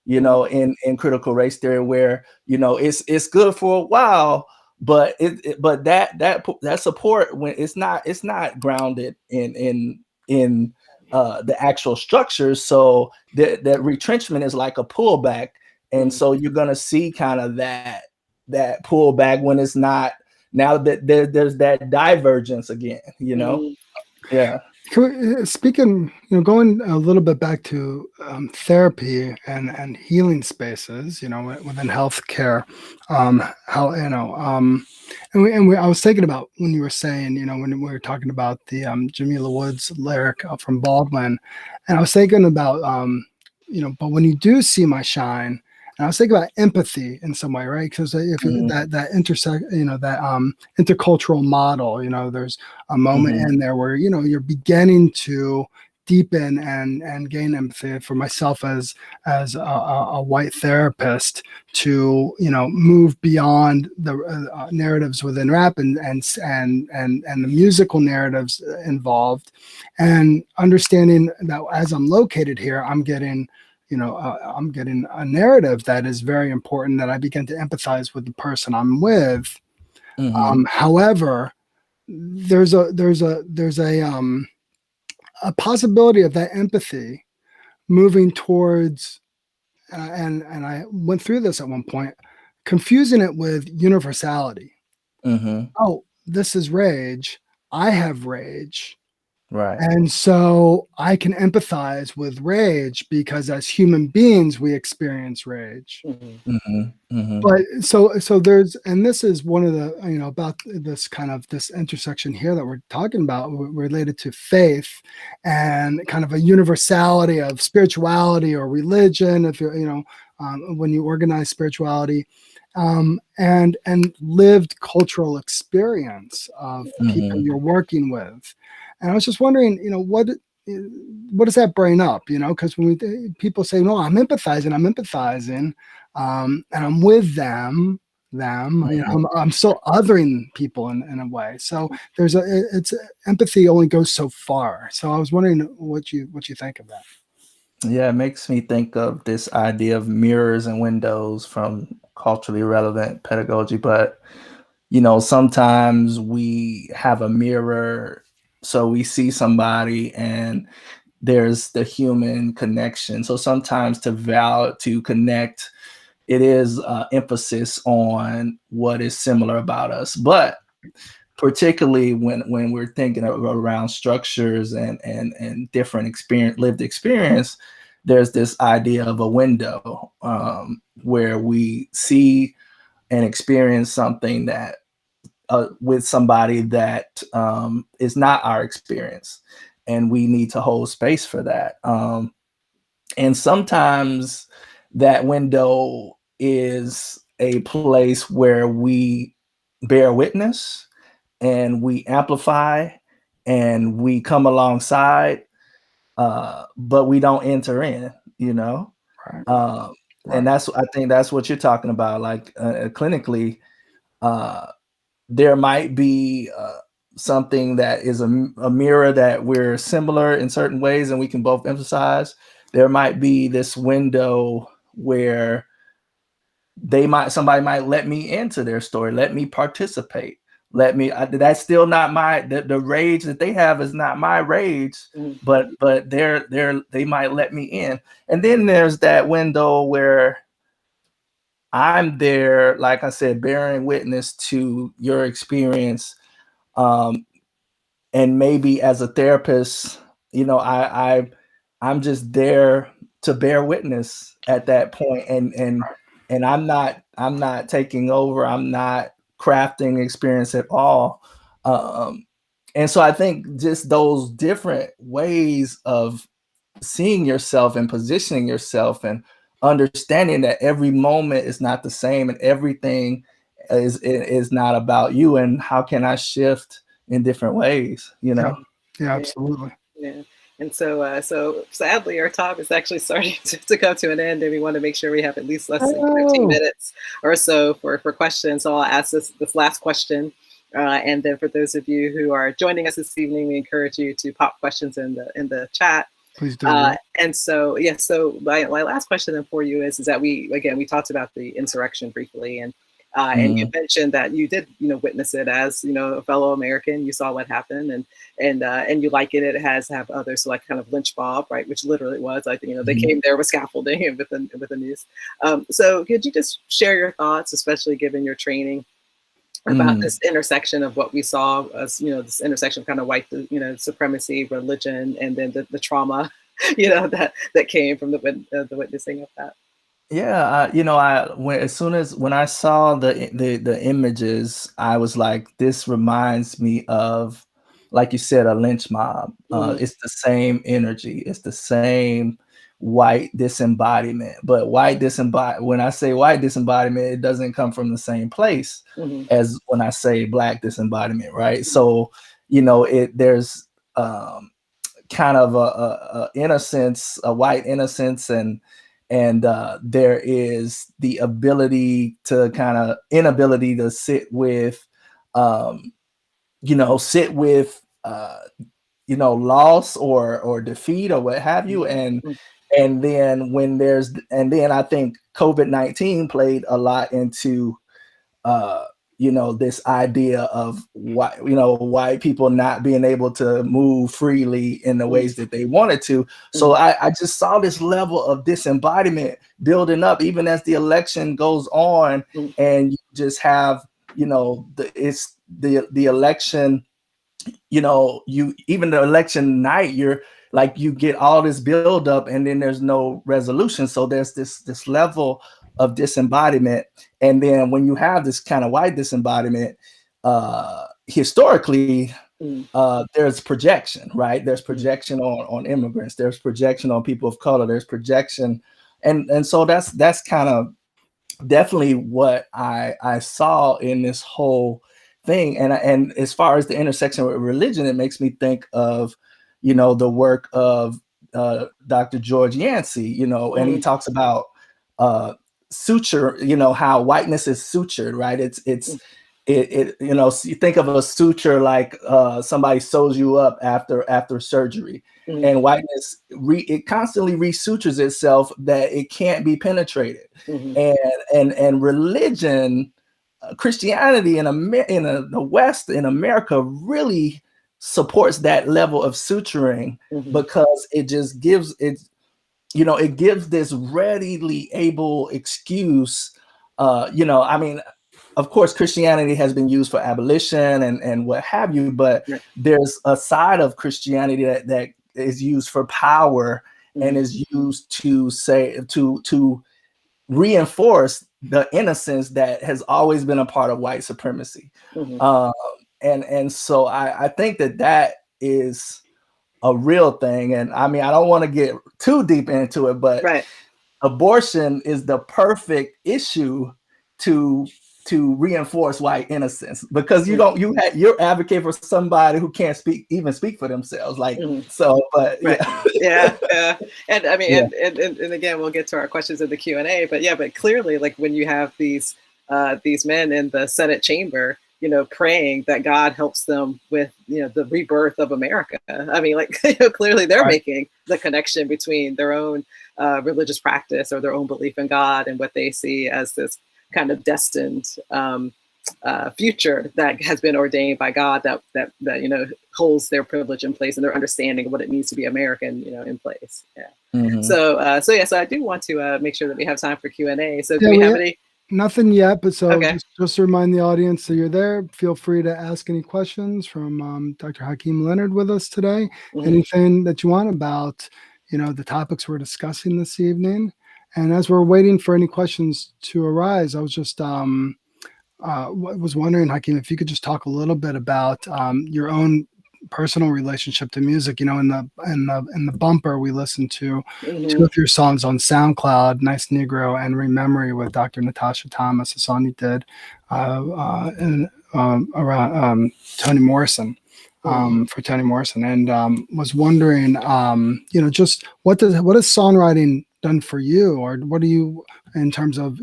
in critical race theory, where it's good for a while, but that support, when it's not grounded in the actual structure. So that retrenchment is like a pullback. And so you're going to see kind of that pullback when it's not, now that there's that divergence again, Yeah. Speaking, going a little bit back to therapy and healing spaces, within healthcare, I was thinking about when you were saying, when we were talking about the Jamila Woods lyric from Baldwin, and I was thinking about, but when you do see my shine. And I was thinking about empathy in some way, right? Because if that intercultural model, there's a moment in there where you're beginning to deepen and gain empathy for myself as a white therapist to move beyond the narratives within rap and the musical narratives involved, and understanding that as I'm located here, I'm getting a narrative that is very important, that I begin to empathize with the person I'm with. However, there's a possibility of that empathy moving towards, and I went through this at one point, confusing it with universality. Oh, this is rage. I have rage. Right. And so I can empathize with rage because as human beings, we experience rage. But so there's, and this is one of the, about this kind of this intersection here that we're talking about related to faith and kind of a universality of spirituality or religion, if you're, when you organize spirituality, and lived cultural experience of people you're working with. And I was just wondering, what does that bring up? Because when people say, "No, I'm empathizing," and I'm with them. I'm still othering people in a way. So it's empathy only goes so far. So I was wondering what you think of that. Yeah, it makes me think of this idea of mirrors and windows from culturally relevant pedagogy. But, sometimes we have a mirror, so we see somebody and there's the human connection. So sometimes to connect, it is emphasis on what is similar about us. But particularly when we're thinking around structures and different lived experience, there's this idea of a window where we see and experience something that with somebody that is not our experience, and we need to hold space for that. And sometimes that window is a place where we bear witness and we amplify and we come alongside, but we don't enter in, Right. And I think that's what you're talking about. Like clinically, there might be something that is a mirror that we're similar in certain ways and we can both emphasize. There might be this window where somebody might let me into their story, let me participate. That's still not the rage that they have is not my rage, but they might let me in. And then there's that window where I'm there, like I said, bearing witness to your experience. And maybe as a therapist, I'm just there to bear witness at that point. And I'm not taking over. I'm not crafting experience at all. And so I think just those different ways of seeing yourself and positioning yourself and understanding that every moment is not the same and everything is not about you, and how can I shift in different ways, Yeah, absolutely. Yeah. And so sadly, our time is actually starting to come to an end, and we want to make sure we have at least less than 15 minutes or so for questions. So I'll ask this last question. And then for those of you who are joining us this evening, we encourage you to pop questions in the chat. Please do. And so, so my last question then for you is that we talked about the insurrection briefly, and you mentioned that you did, witness it as, a fellow American. You saw what happened, and you liken it has have others, so like kind of lynch mob, right? Which literally it was, like, they came there with scaffolding and with the news. So could you just share your thoughts, especially given your training, about this intersection of what we saw as, this intersection of kind of white, supremacy, religion, and then the trauma, that came from the witnessing of that. Yeah, when I saw the images, I was like, this reminds me of, like you said, a lynch mob. It's the same energy, it's the same white disembodiment. But when I say white disembodiment, it doesn't come from the same place as when I say black disembodiment, right? So, there's kind of a innocence, a white innocence, and there is the inability to sit with loss or defeat or what have you. And then I think COVID-19 played a lot into this idea of white people not being able to move freely in the ways that they wanted to. So I just saw this level of disembodiment building up even as the election goes on, and you just have the election, you even the election night, you're like, you get all this build up and then there's no resolution. So there's this level of disembodiment. And then when you have this kind of white disembodiment, historically, there's projection, right? There's projection on immigrants. There's projection on people of color. There's projection. And so that's kind of definitely what I saw in this whole thing. And as far as the intersection with religion, it makes me think of, the work of Dr. George Yancey, and he talks about suture, how whiteness is sutured, right? It you think of a suture like somebody sews you up after surgery, and whiteness it constantly resutures itself that it can't be penetrated. And religion, Christianity in the West, in America, really supports that level of suturing, because it just gives it gives this readily able excuse. I mean, of course, Christianity has been used for abolition and what have you, but there's a side of Christianity that is used for power and is used to to reinforce the innocence that has always been a part of white supremacy. And so I think that is a real thing. And I mean, I don't want to get too deep into it, but abortion is the perfect issue to reinforce white innocence, because you're advocating for somebody who can't speak for themselves. Like, so, but yeah. And I mean, and again, we'll get to our questions in the Q&A, but clearly, like, when you have these men in the Senate chamber, praying that God helps them with, the rebirth of America. I mean, like, clearly they're making the connection between their own religious practice or their own belief in God and what they see as this kind of destined future that has been ordained by God, that holds their privilege in place and their understanding of what it means to be American, in place. So I do want to make sure that we have time for Q&A. So do we have any? Nothing yet, but so just to remind the audience that you're there, feel free to ask any questions from Dr. Hakeem Leonard with us today. Anything that you want about, the topics we're discussing this evening. And as we're waiting for any questions to arise, I was just was wondering, Hakeem, if you could just talk a little bit about your own personal relationship to music. In the bumper, we listened to two of your songs on SoundCloud, Nice Negro and Rememory with Dr. Natasha Thomas, a song you did around Toni Morrison. For Toni Morrison, and was wondering, just what has songwriting done for you, or what do you, in terms of,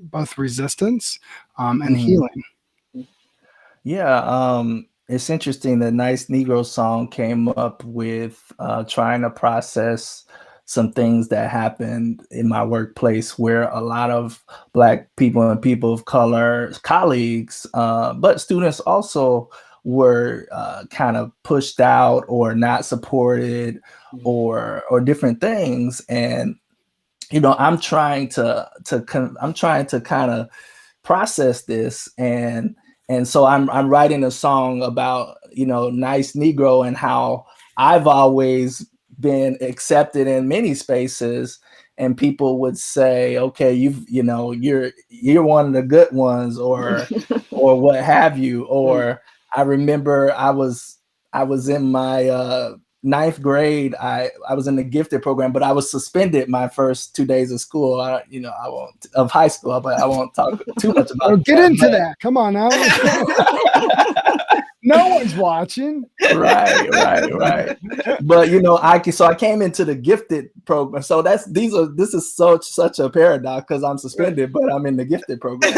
both resistance and healing? It's interesting. The Nice Negro song came up with trying to process some things that happened in my workplace, where a lot of Black people and people of color, colleagues, but students also, were kind of pushed out or not supported or different things. And, I'm trying to kind of process this. And so I'm writing a song about, Nice Negro, and how I've always been accepted in many spaces, and people would say, okay, you're one of the good ones, or what have you. Or I remember I was in my ninth grade. I was in the gifted program, but I was suspended my first 2 days of school. I won't, of high school, but I won't talk too much about it. Get into that. Come on now. No one's watching. Right. But I came into the gifted program. So this is such a paradox, because I'm suspended, but I'm in the gifted program.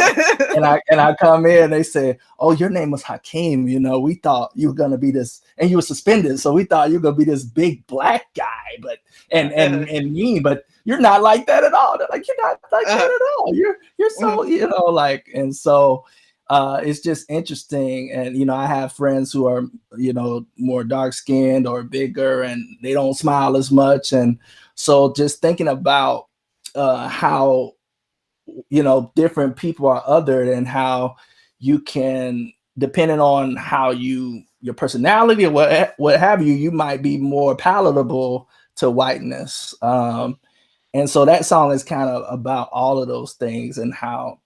and I come in, they say, "Oh, your name was Hakeem. We thought you were gonna be this, and you were suspended, so we thought you were gonna be this big Black guy, but and mean, but you're not like that at all." They're like, "You're not like that at all. You're so and so." It's just interesting. And, I have friends who are, more dark skinned or bigger, and they don't smile as much. And so just thinking about how, different people are othered, and how you can depending on how your personality or what have you, you might be more palatable to whiteness. And so that song is kind of about all of those things and how,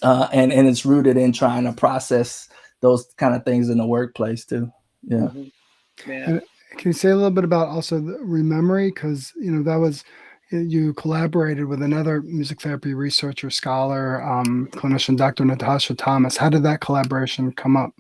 and it's rooted in trying to process those kind of things in the workplace too. Yeah. Mm-hmm. Yeah. And can you say a little bit about also the rememory? Because, that was, you collaborated with another music therapy researcher, scholar, clinician, Dr. Natasha Thomas. How did that collaboration come up?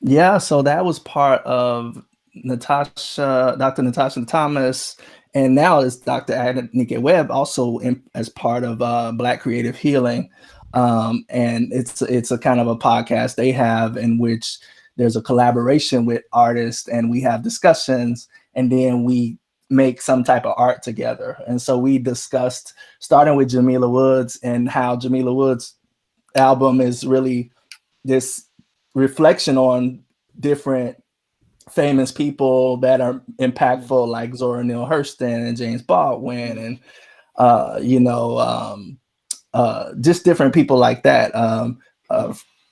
Yeah, so that was part of Dr. Natasha Thomas, and now it's Dr. Adenike Webb, also as part of Black Creative Healing. And it's a kind of a podcast they have in which there's a collaboration with artists, and we have discussions, and then we make some type of art together. And so we discussed starting with Jamila Woods and how Jamila Woods' album is really this reflection on different famous people that are impactful, like Zora Neale Hurston and James Baldwin, and just different people like that.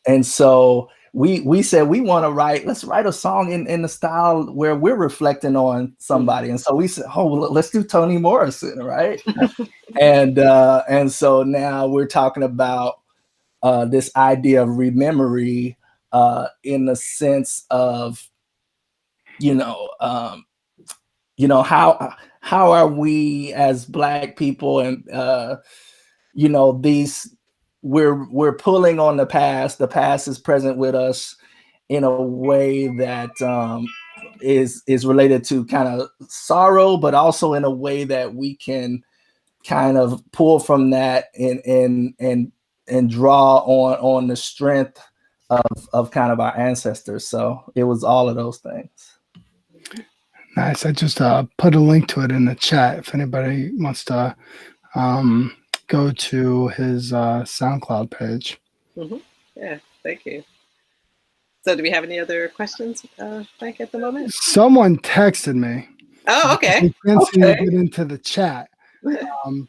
And so we said we want to let's write a song in the style where we're reflecting on somebody. And so we said, let's do Toni Morrison, right? and so now we're talking about this idea of rememory in the sense of, how are we as Black people, and we're pulling on the past. The past is present with us in a way that is related to kind of sorrow, but also in a way that we can kind of pull from that and draw on the strength of kind of our ancestors. So it was all of those things. Nice. I just put a link to it in the chat if anybody wants to go to his SoundCloud page. Mm-hmm. Yeah, thank you. So do we have any other questions, Frank, at the moment? Someone texted me. Oh, okay. We can't seem to get into the chat.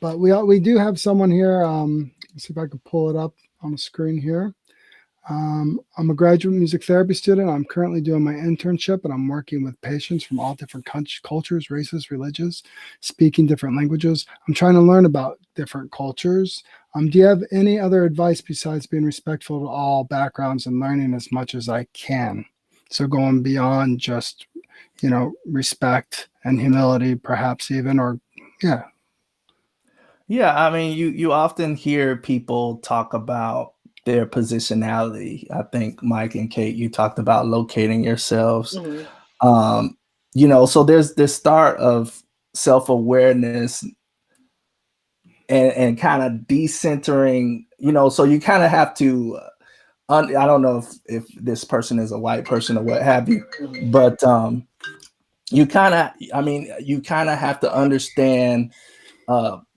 But we do have someone here. Let's see if I can pull it up on the screen here. I'm a graduate music therapy student. I'm currently doing my internship, and I'm working with patients from all different cultures, races, religions, speaking different languages. I'm trying to learn about different cultures. Do you have any other advice besides being respectful to all backgrounds and learning as much as I can? So going beyond just, respect and humility, perhaps even, or yeah. Yeah, I mean, you often hear people talk about their positionality. I think Mike and Kate, you talked about locating yourselves. Mm-hmm. So there's this start of self-awareness and kind of decentering, so you kind of have to, I don't know if this person is a white person or what have you, but you kind of have to understand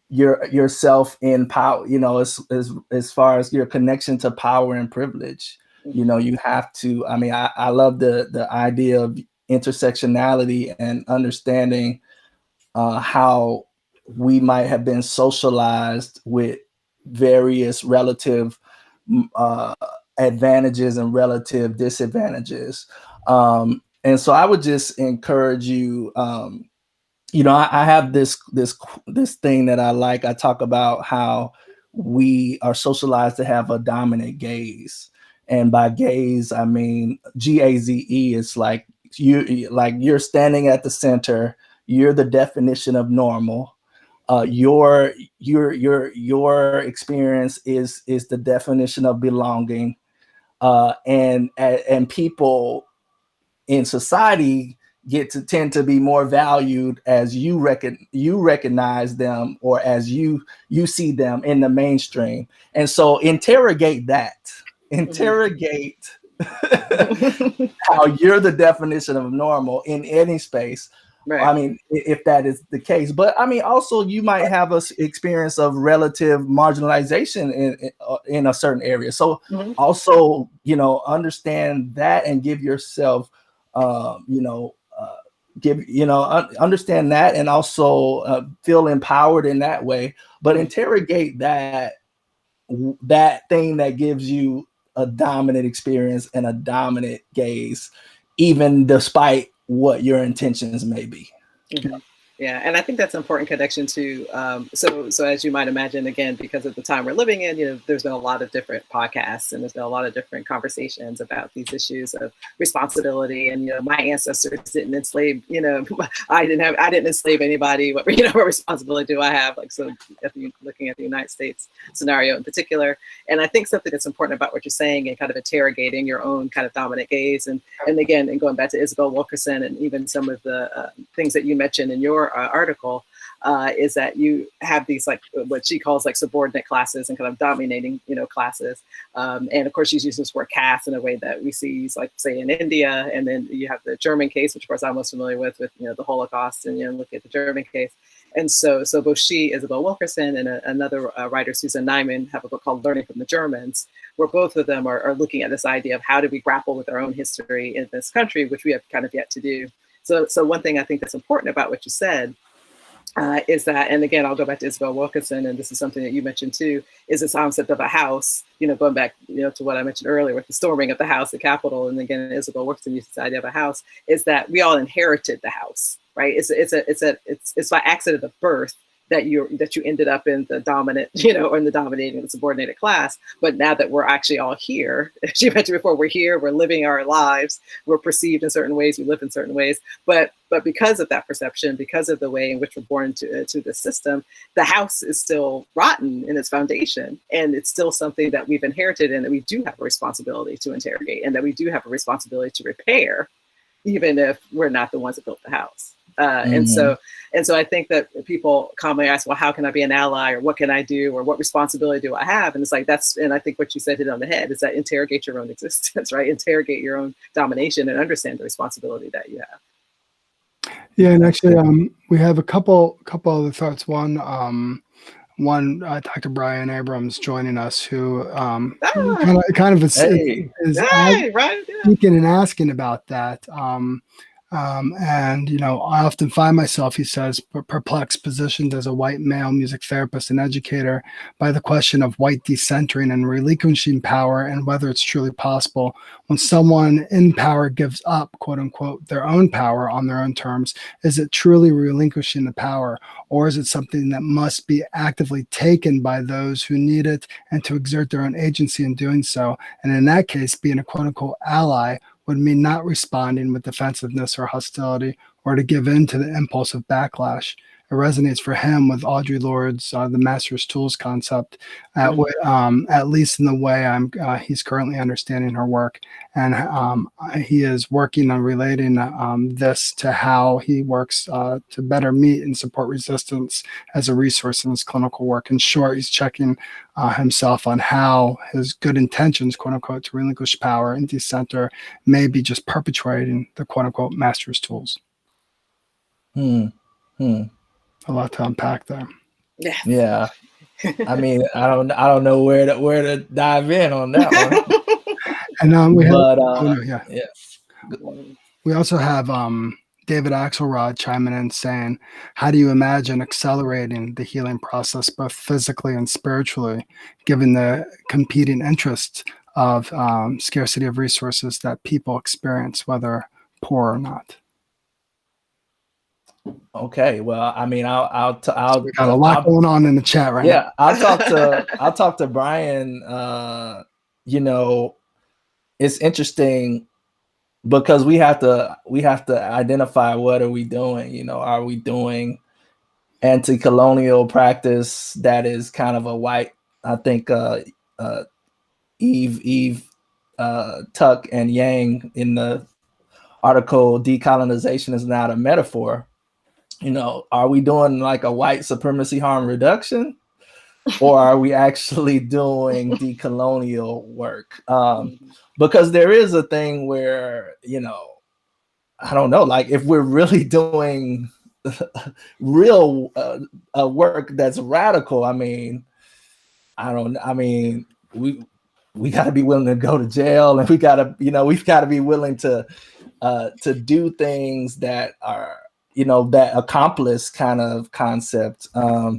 yourself in power, as far as your connection to power and privilege. You have to, I love the idea of intersectionality and understanding how we might have been socialized with various relative advantages and relative disadvantages. And so I would just encourage you, I have this thing that I like. I talk about how we are socialized to have a dominant gaze, and by gaze I mean GAZE. It's like you're standing at the center. You're the definition of normal. Your experience is the definition of belonging, and people in society tend to be more valued as you recognize them, or as you see them in the mainstream. And so interrogate how you're the definition of normal in any space. Right. I mean, if that is the case, but I mean, also you might have an experience of relative marginalization in a certain area. So also, understand that and give yourself, understand that, and also feel empowered in that way, but interrogate that thing that gives you a dominant experience and a dominant gaze, even despite what your intentions may be. Mm-hmm. Yeah, and I think that's an important connection to. So as you might imagine, again, because of the time we're living in, there's been a lot of different podcasts and there's been a lot of different conversations about these issues of responsibility. And my ancestors didn't enslave. I didn't enslave anybody. What responsibility do I have? Like, so looking at the United States scenario in particular, and I think something that's important about what you're saying and kind of interrogating your own kind of dominant gaze, and again, and going back to Isabel Wilkerson and even some of the things that you mentioned in your article, is that you have these like what she calls like subordinate classes and kind of dominating classes, and of course she's using this word caste in a way that we see like say in India, and then you have the German case, which of course I'm most familiar with the Holocaust, and look at the German case. And so both she, Isabel Wilkerson, and another writer, Susan Nyman, have a book called Learning from the Germans, where both of them are looking at this idea of how do we grapple with our own history in this country, which we have kind of yet to do. So one thing I think that's important about what you said is that, and again, I'll go back to Isabel Wilkerson, and this is something that you mentioned too, is this concept of a house, going back, to what I mentioned earlier with the storming of the house, the Capitol, and again, Isabel Wilkerson used this idea of a house, is that we all inherited the house, right? It's by accident of birth that you ended up in the dominant, or in the dominating, the subordinated class. But now that we're actually all here, as you mentioned before, we're here, we're living our lives, we're perceived in certain ways, we live in certain ways. But because of that perception, because of the way in which we're born to the system, the house is still rotten in its foundation. And it's still something that we've inherited and that we do have a responsibility to interrogate, and that we do have a responsibility to repair, even if we're not the ones that built the house. And so I think that people commonly ask, well, how can I be an ally, or what can I do, or what responsibility do I have? And it's like, and I think what you said hit on the head, is that interrogate your own existence, right? Interrogate your own domination and understand the responsibility that you have. Yeah, and actually, we have a couple other thoughts. One, Dr. Brian Abrams joining us, who kind of is speaking and asking about that. And I often find myself, he says, perplexed, positioned as a white male music therapist and educator by the question of white decentering and relinquishing power, and whether it's truly possible when someone in power gives up, quote unquote, their own power on their own terms. Is it truly relinquishing the power, or is it something that must be actively taken by those who need it and to exert their own agency in doing so? And in that case, being a quote unquote ally would mean not responding with defensiveness or hostility, or to give in to the impulse of backlash. It resonates for him with Audre Lorde's The Master's Tools concept, at least in the way he's currently understanding her work. And he is working on relating this to how he works to better meet and support resistance as a resource in his clinical work. In short, he's checking himself on how his good intentions, quote unquote, to relinquish power and decenter may be just perpetuating the quote unquote master's tools. A lot to unpack there. Yeah. I mean, I don't know where to dive in on that one. And we also have David Axelrod chiming in saying, how do you imagine accelerating the healing process, both physically and spiritually, given the competing interests of scarcity of resources that people experience, whether poor or not? Okay, well, I mean, I'll we got a lot going on in the chat right now. Yeah, I'll talk to Brian. It's interesting because we have to identify, what are we doing? Are we doing anti-colonial practice that is kind of a white? I think Eve Tuck and Yang in the article "Decolonization is Not a Metaphor." Are we doing like a white supremacy harm reduction, or are we actually doing decolonial work? Because there is a thing where, I don't know, like if we're really doing real work that's radical, we got to be willing to go to jail, and we've got to be willing to do things that are, that accomplice kind of concept, but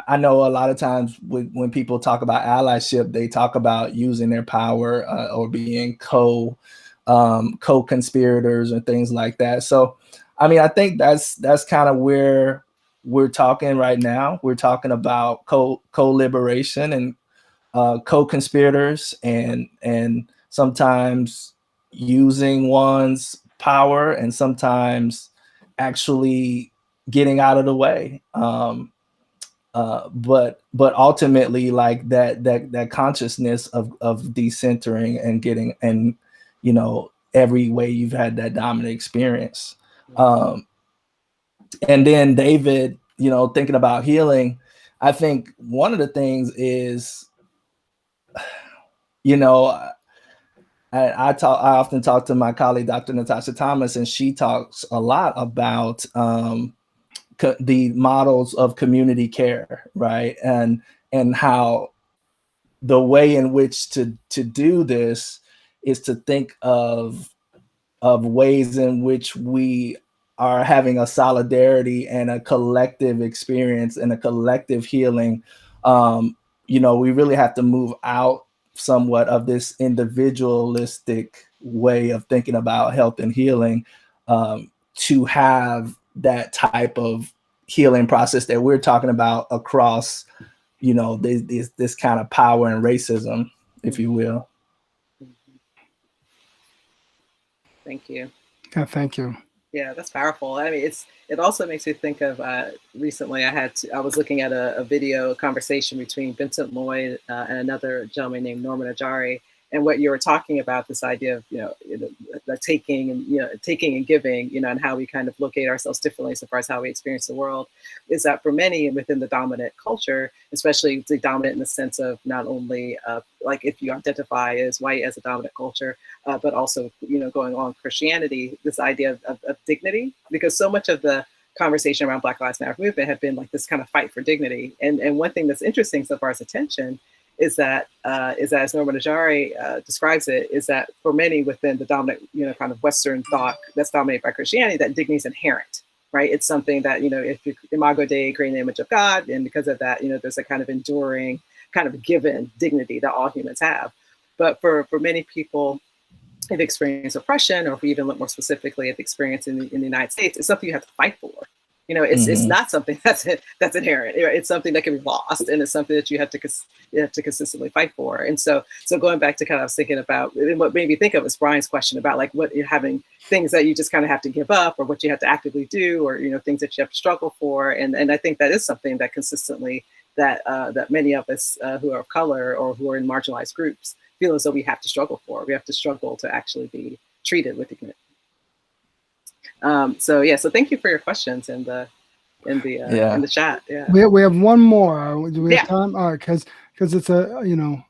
I know a lot of times when people talk about allyship, they talk about using their power or being co-conspirators and things like that. So, I mean, I think that's kind of where we're talking right now. We're talking about co-liberation and co-conspirators and sometimes using one's power and sometimes actually getting out of the way. But ultimately, like that consciousness of decentering and getting, and every way you've had that dominant experience. And then David, thinking about healing, I think one of the things is, I often talk to my colleague, Dr. Natasha Thomas, and she talks a lot about the models of community care, right? And how the way in which to do this is to think of ways in which we are having a solidarity and a collective experience and a collective healing. We really have to move out somewhat of this individualistic way of thinking about health and healing to have that type of healing process that we're talking about across, this kind of power and racism, if you will. Thank you. Yeah, thank you. Yeah, that's powerful. I mean, it also makes me think of recently I was looking at a video conversation between Vincent Lloyd and another gentleman named Norman Ajari, and what you were talking about, this idea of the taking and giving, and how we kind of locate ourselves differently so far as how we experience the world, is that for many within the dominant culture, especially the dominant in the sense of not only like if you identify as white as a dominant culture, but also going on Christianity, this idea of dignity, because so much of the conversation around Black Lives Matter movement have been like this kind of fight for dignity. And one thing that's interesting so far as attention is that as Norman Ajari describes it, is that for many within the dominant, kind of Western thought that's dominated by Christianity, that dignity is inherent, right? It's something that, if you Imago Dei, create in the image of God, and because of that, there's a kind of enduring, kind of given dignity that all humans have. But for many people, if experience oppression, or if we even look more specifically at the experience in the United States, it's something you have to fight for. It's not something that's inherent. It's something that can be lost, and it's something that you have to consistently fight for. And so going back to kind of, I was thinking about, and what made me think of was Brian's question about like what you're having things that you just kind of have to give up, or what you have to actively do, or things that you have to struggle for. And I think that is something that consistently that many of us who are of color or who are in marginalized groups feel as though we have to struggle for. We have to struggle to actually be treated with dignity. So thank you for your questions in the chat. Yeah. We have one more. Do we have time? All right, because it's on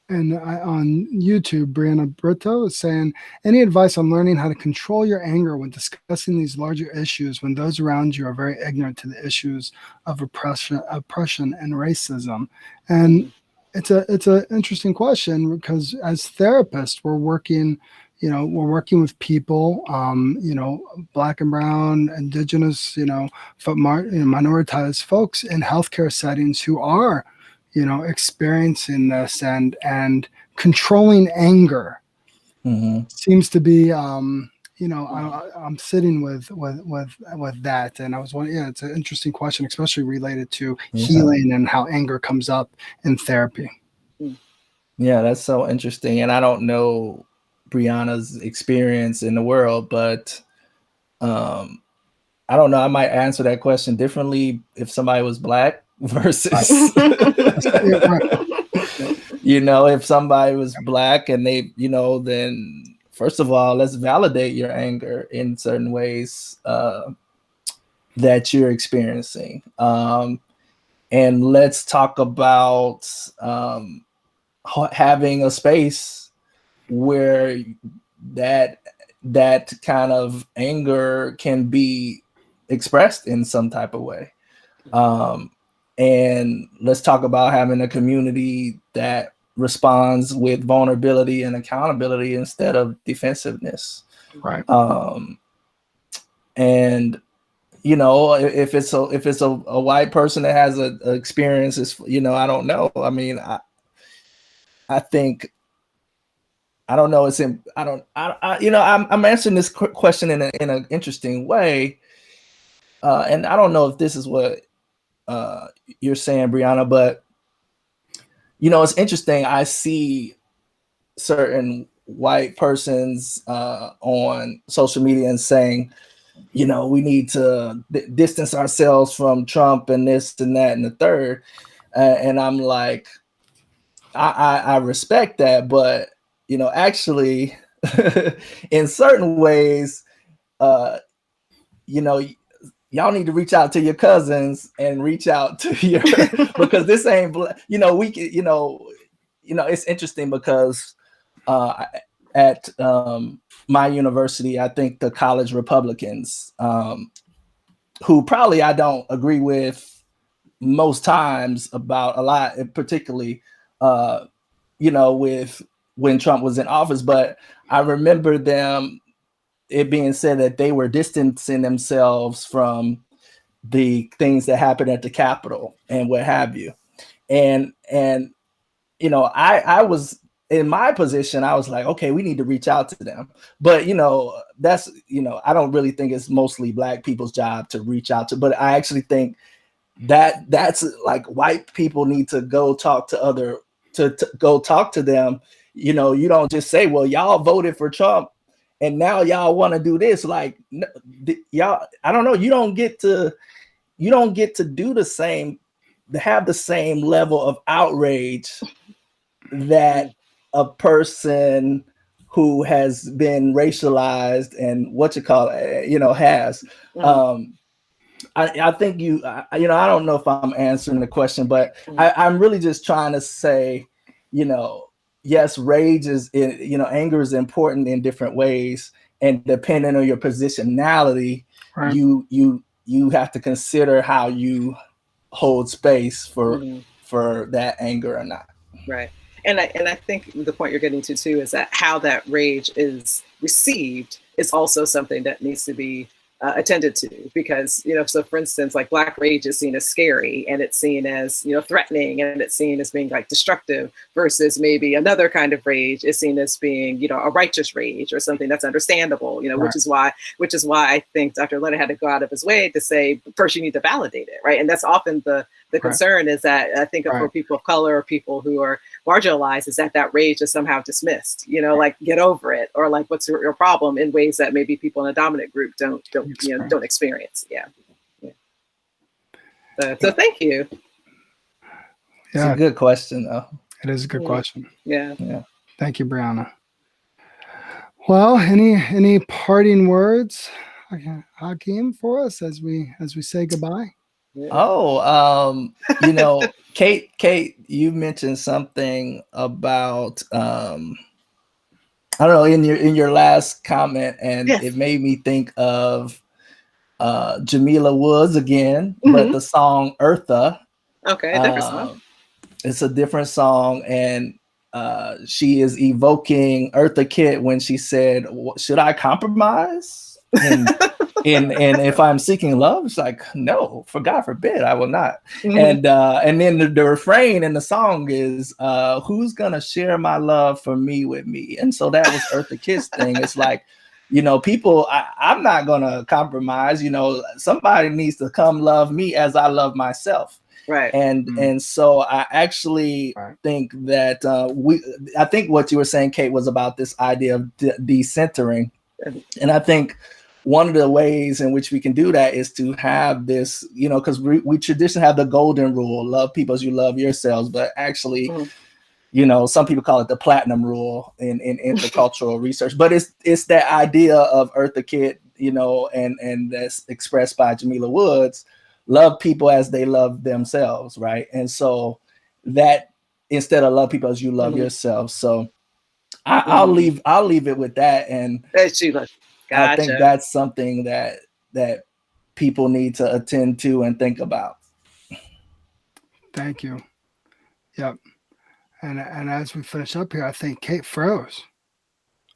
YouTube, Brianna Brito is saying, any advice on learning how to control your anger when discussing these larger issues when those around you are very ignorant to the issues of oppression and racism? And it's an interesting question, because as therapists, we're working with people, Black and brown, indigenous, minoritized folks in healthcare settings who are, experiencing this, and controlling anger seems to be, I'm sitting with that, and I was wondering, it's an interesting question, especially related to healing and how anger comes up in therapy. Yeah, that's so interesting, and I don't know Brianna's experience in the world, but I don't know. I might answer that question differently if somebody was Black versus, if somebody was Black and they, then first of all, let's validate your anger in certain ways that you're experiencing. And let's talk about having a space where that kind of anger can be expressed in some type of way. And let's talk about having a community that responds with vulnerability and accountability instead of defensiveness. Right. And you know, if it's a white person that has a experience, it's, you know, I don't know. I mean, I think, I don't know. You know, I'm answering this question in an interesting way. And I don't know if this is what you're saying, Brianna, but, you know, it's interesting. I see certain white persons on social media and saying, you know, we need to distance ourselves from Trump and this and that and the third. And I'm like, I respect that, but, you know, actually, in certain ways, you know, y'all need to reach out to your cousins and reach out to your because this ain't, you know, we can, you know, it's interesting because at my university, I think the college Republicans, who probably I don't agree with most times about a lot, particularly, you know, with when Trump was in office, but I remember it being said that they were distancing themselves from the things that happened at the Capitol and what have you. And you know, I was in my position, I was like, okay, we need to reach out to them. But, you know, that's, you know, I don't really think it's mostly Black people's job to reach out to, but I actually think that's like white people need to go talk to to go talk to them. You know, you don't just say, well, y'all voted for Trump and now y'all want to do this. Like, y'all, I don't know. You don't get to do the same, to have the same level of outrage that a person who has been racialized and you know, has. I think you know, I don't know if I'm answering the question, but I'm really just trying to say, you know, yes, you know, anger is important in different ways, and depending on your positionality, Right. you have to consider how you hold space for that anger or not. Right. And I think the point you're getting to too is that how that rage is received is also something that needs to be attended to, because, you know, so for instance, like Black rage is seen as scary and it's seen as, you know, threatening, and it's seen as being like destructive, versus maybe another kind of rage is seen as being, you know, a righteous rage or something that's understandable, you know, Right. which is why I think Dr. Leonard had to go out of his way to say, first you need to validate it, right? And that's often the concern, is that I think for people of color or people who are marginalized, is that rage is somehow dismissed, you know, like get over it, or like what's your problem, in ways that maybe people in a dominant group don't experience. Yeah. So thank you. It's a good question, though. It is a good question. Yeah. Thank you, Brianna. Well, any parting words, Hakeem, for us as we say goodbye? Oh, you know, Kate, you mentioned something about I don't know, in your last comment, and it made me think of Jamila Woods again, but the song Eartha. Okay, a different song. It's a different song, and she is evoking Eartha Kitt when she said, "Should I compromise?" And if I'm seeking love, it's like, no, for God forbid, I will not. And then the refrain in the song is, who's gonna share my love for me with me? And so that was Eartha Kitt's thing. It's like, you know, people, I'm not gonna compromise. You know, somebody needs to come love me as I love myself. Right. And so I actually think that I think what you were saying, Kate, was about this idea of decentering. And I think one of the ways in which we can do that is to have this, you know, because we traditionally have the golden rule, love people as you love yourselves, but actually, you know, some people call it the platinum rule in intercultural research, but it's that idea of Eartha Kitt, you know, and that's expressed by Jamila Woods, love people as they love themselves, right? And so that, instead of love people as you love yourself. So I'll leave it with that. And I think that's something that people need to attend to and think about. Thank you. Yep. And as we finish up here, I think Kate froze.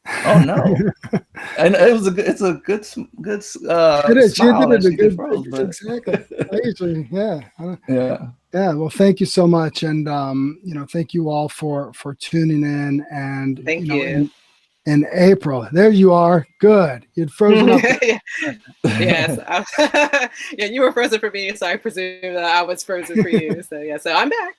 Oh no. And it's a good It is. She smile did that it she a good, just froze, but exactly. I usually, yeah. yeah. Yeah. Well, thank you so much. And, thank you all for tuning in. And, Thank you. In April, there you are. Good. You'd frozen up. Yes. Yeah, you were frozen for me, so I presume that I was frozen for you. So yeah, so I'm back.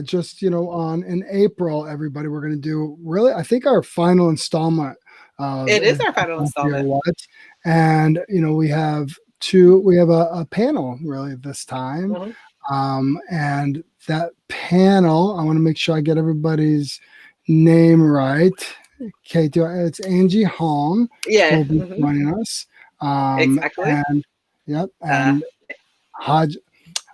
Just in April, everybody, we're going to do really, I think, our final installment. It is our final installment. What? And we have a panel really this time. Mm-hmm. And that panel, I want to make sure I get everybody's name right. Okay, it's Angie Hong. Yeah, will be joining us. Exactly. And Hodge,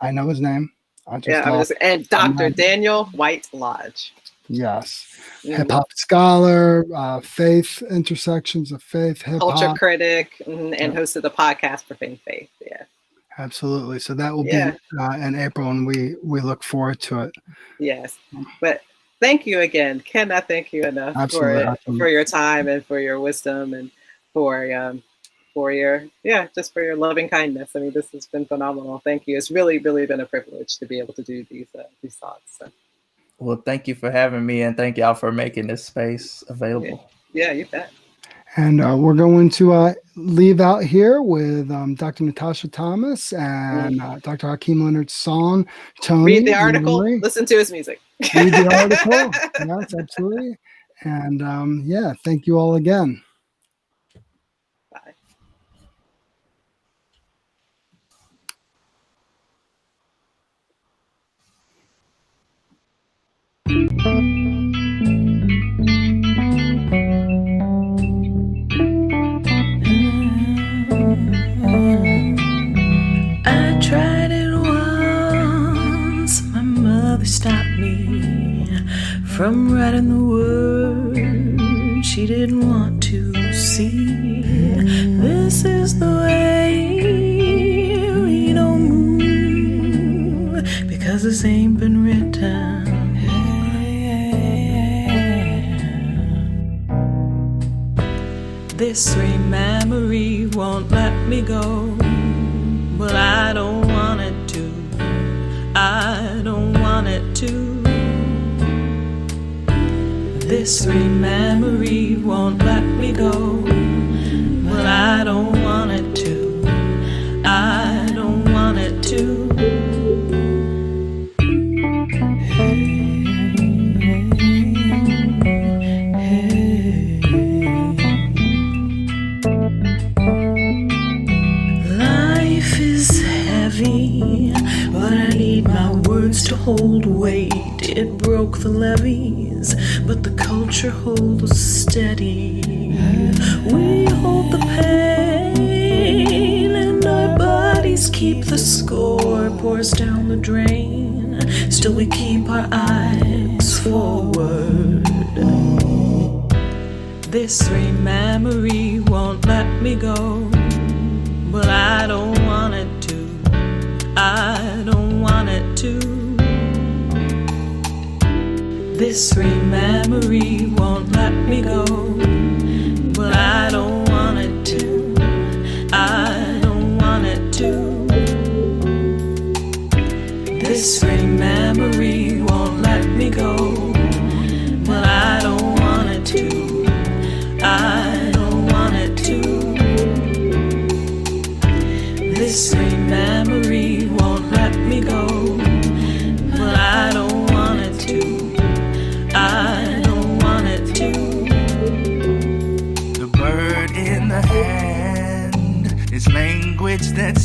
I know his name. And Dr. Daniel White Lodge. Yes. Hip hop scholar, faith, intersections of faith, hip hop. Culture critic, and host of the podcast for Faith. Yeah. Absolutely. So that will be in April, and we look forward to it. Yes. But thank you again. Cannot thank you enough for your time and for your wisdom and for your just for your loving kindness. I mean, this has been phenomenal. Thank you. It's really, really been a privilege to be able to do these thoughts. So. Well, thank you for having me, and thank y'all for making this space available. Yeah, you bet. And we're going to leave out here with Dr. Natasha Thomas and Dr. Hakeem Leonard's song, Temoney. Read the article, listen to his music. Read the article. Yes, absolutely. And thank you all again. Bye. I tried it once. My mother stopped me from writing the words she didn't want to see. This is the way we don't move, because this ain't been written. This sweet memory won't let me go. Well, I don't want it to. I don't want it to. This sweet memory won't let me go. Well, I don't want it to. I don't want it to. But I need my words to hold weight. It broke the levees, but the culture holds steady. We hold the pain, and our bodies keep the score. Pours down the drain, still we keep our eyes forward. This sweet memory won't let me go. But I don't want it to. I don't want it to. This sweet memory won't let me go. But I don't want it to. I don't want it to. This sweet memory won't let me go. But I don't want it to. I don't want it to. This sweet memory won't let me go. But I don't want it to. I don't want it to. The bird in the hand is language that's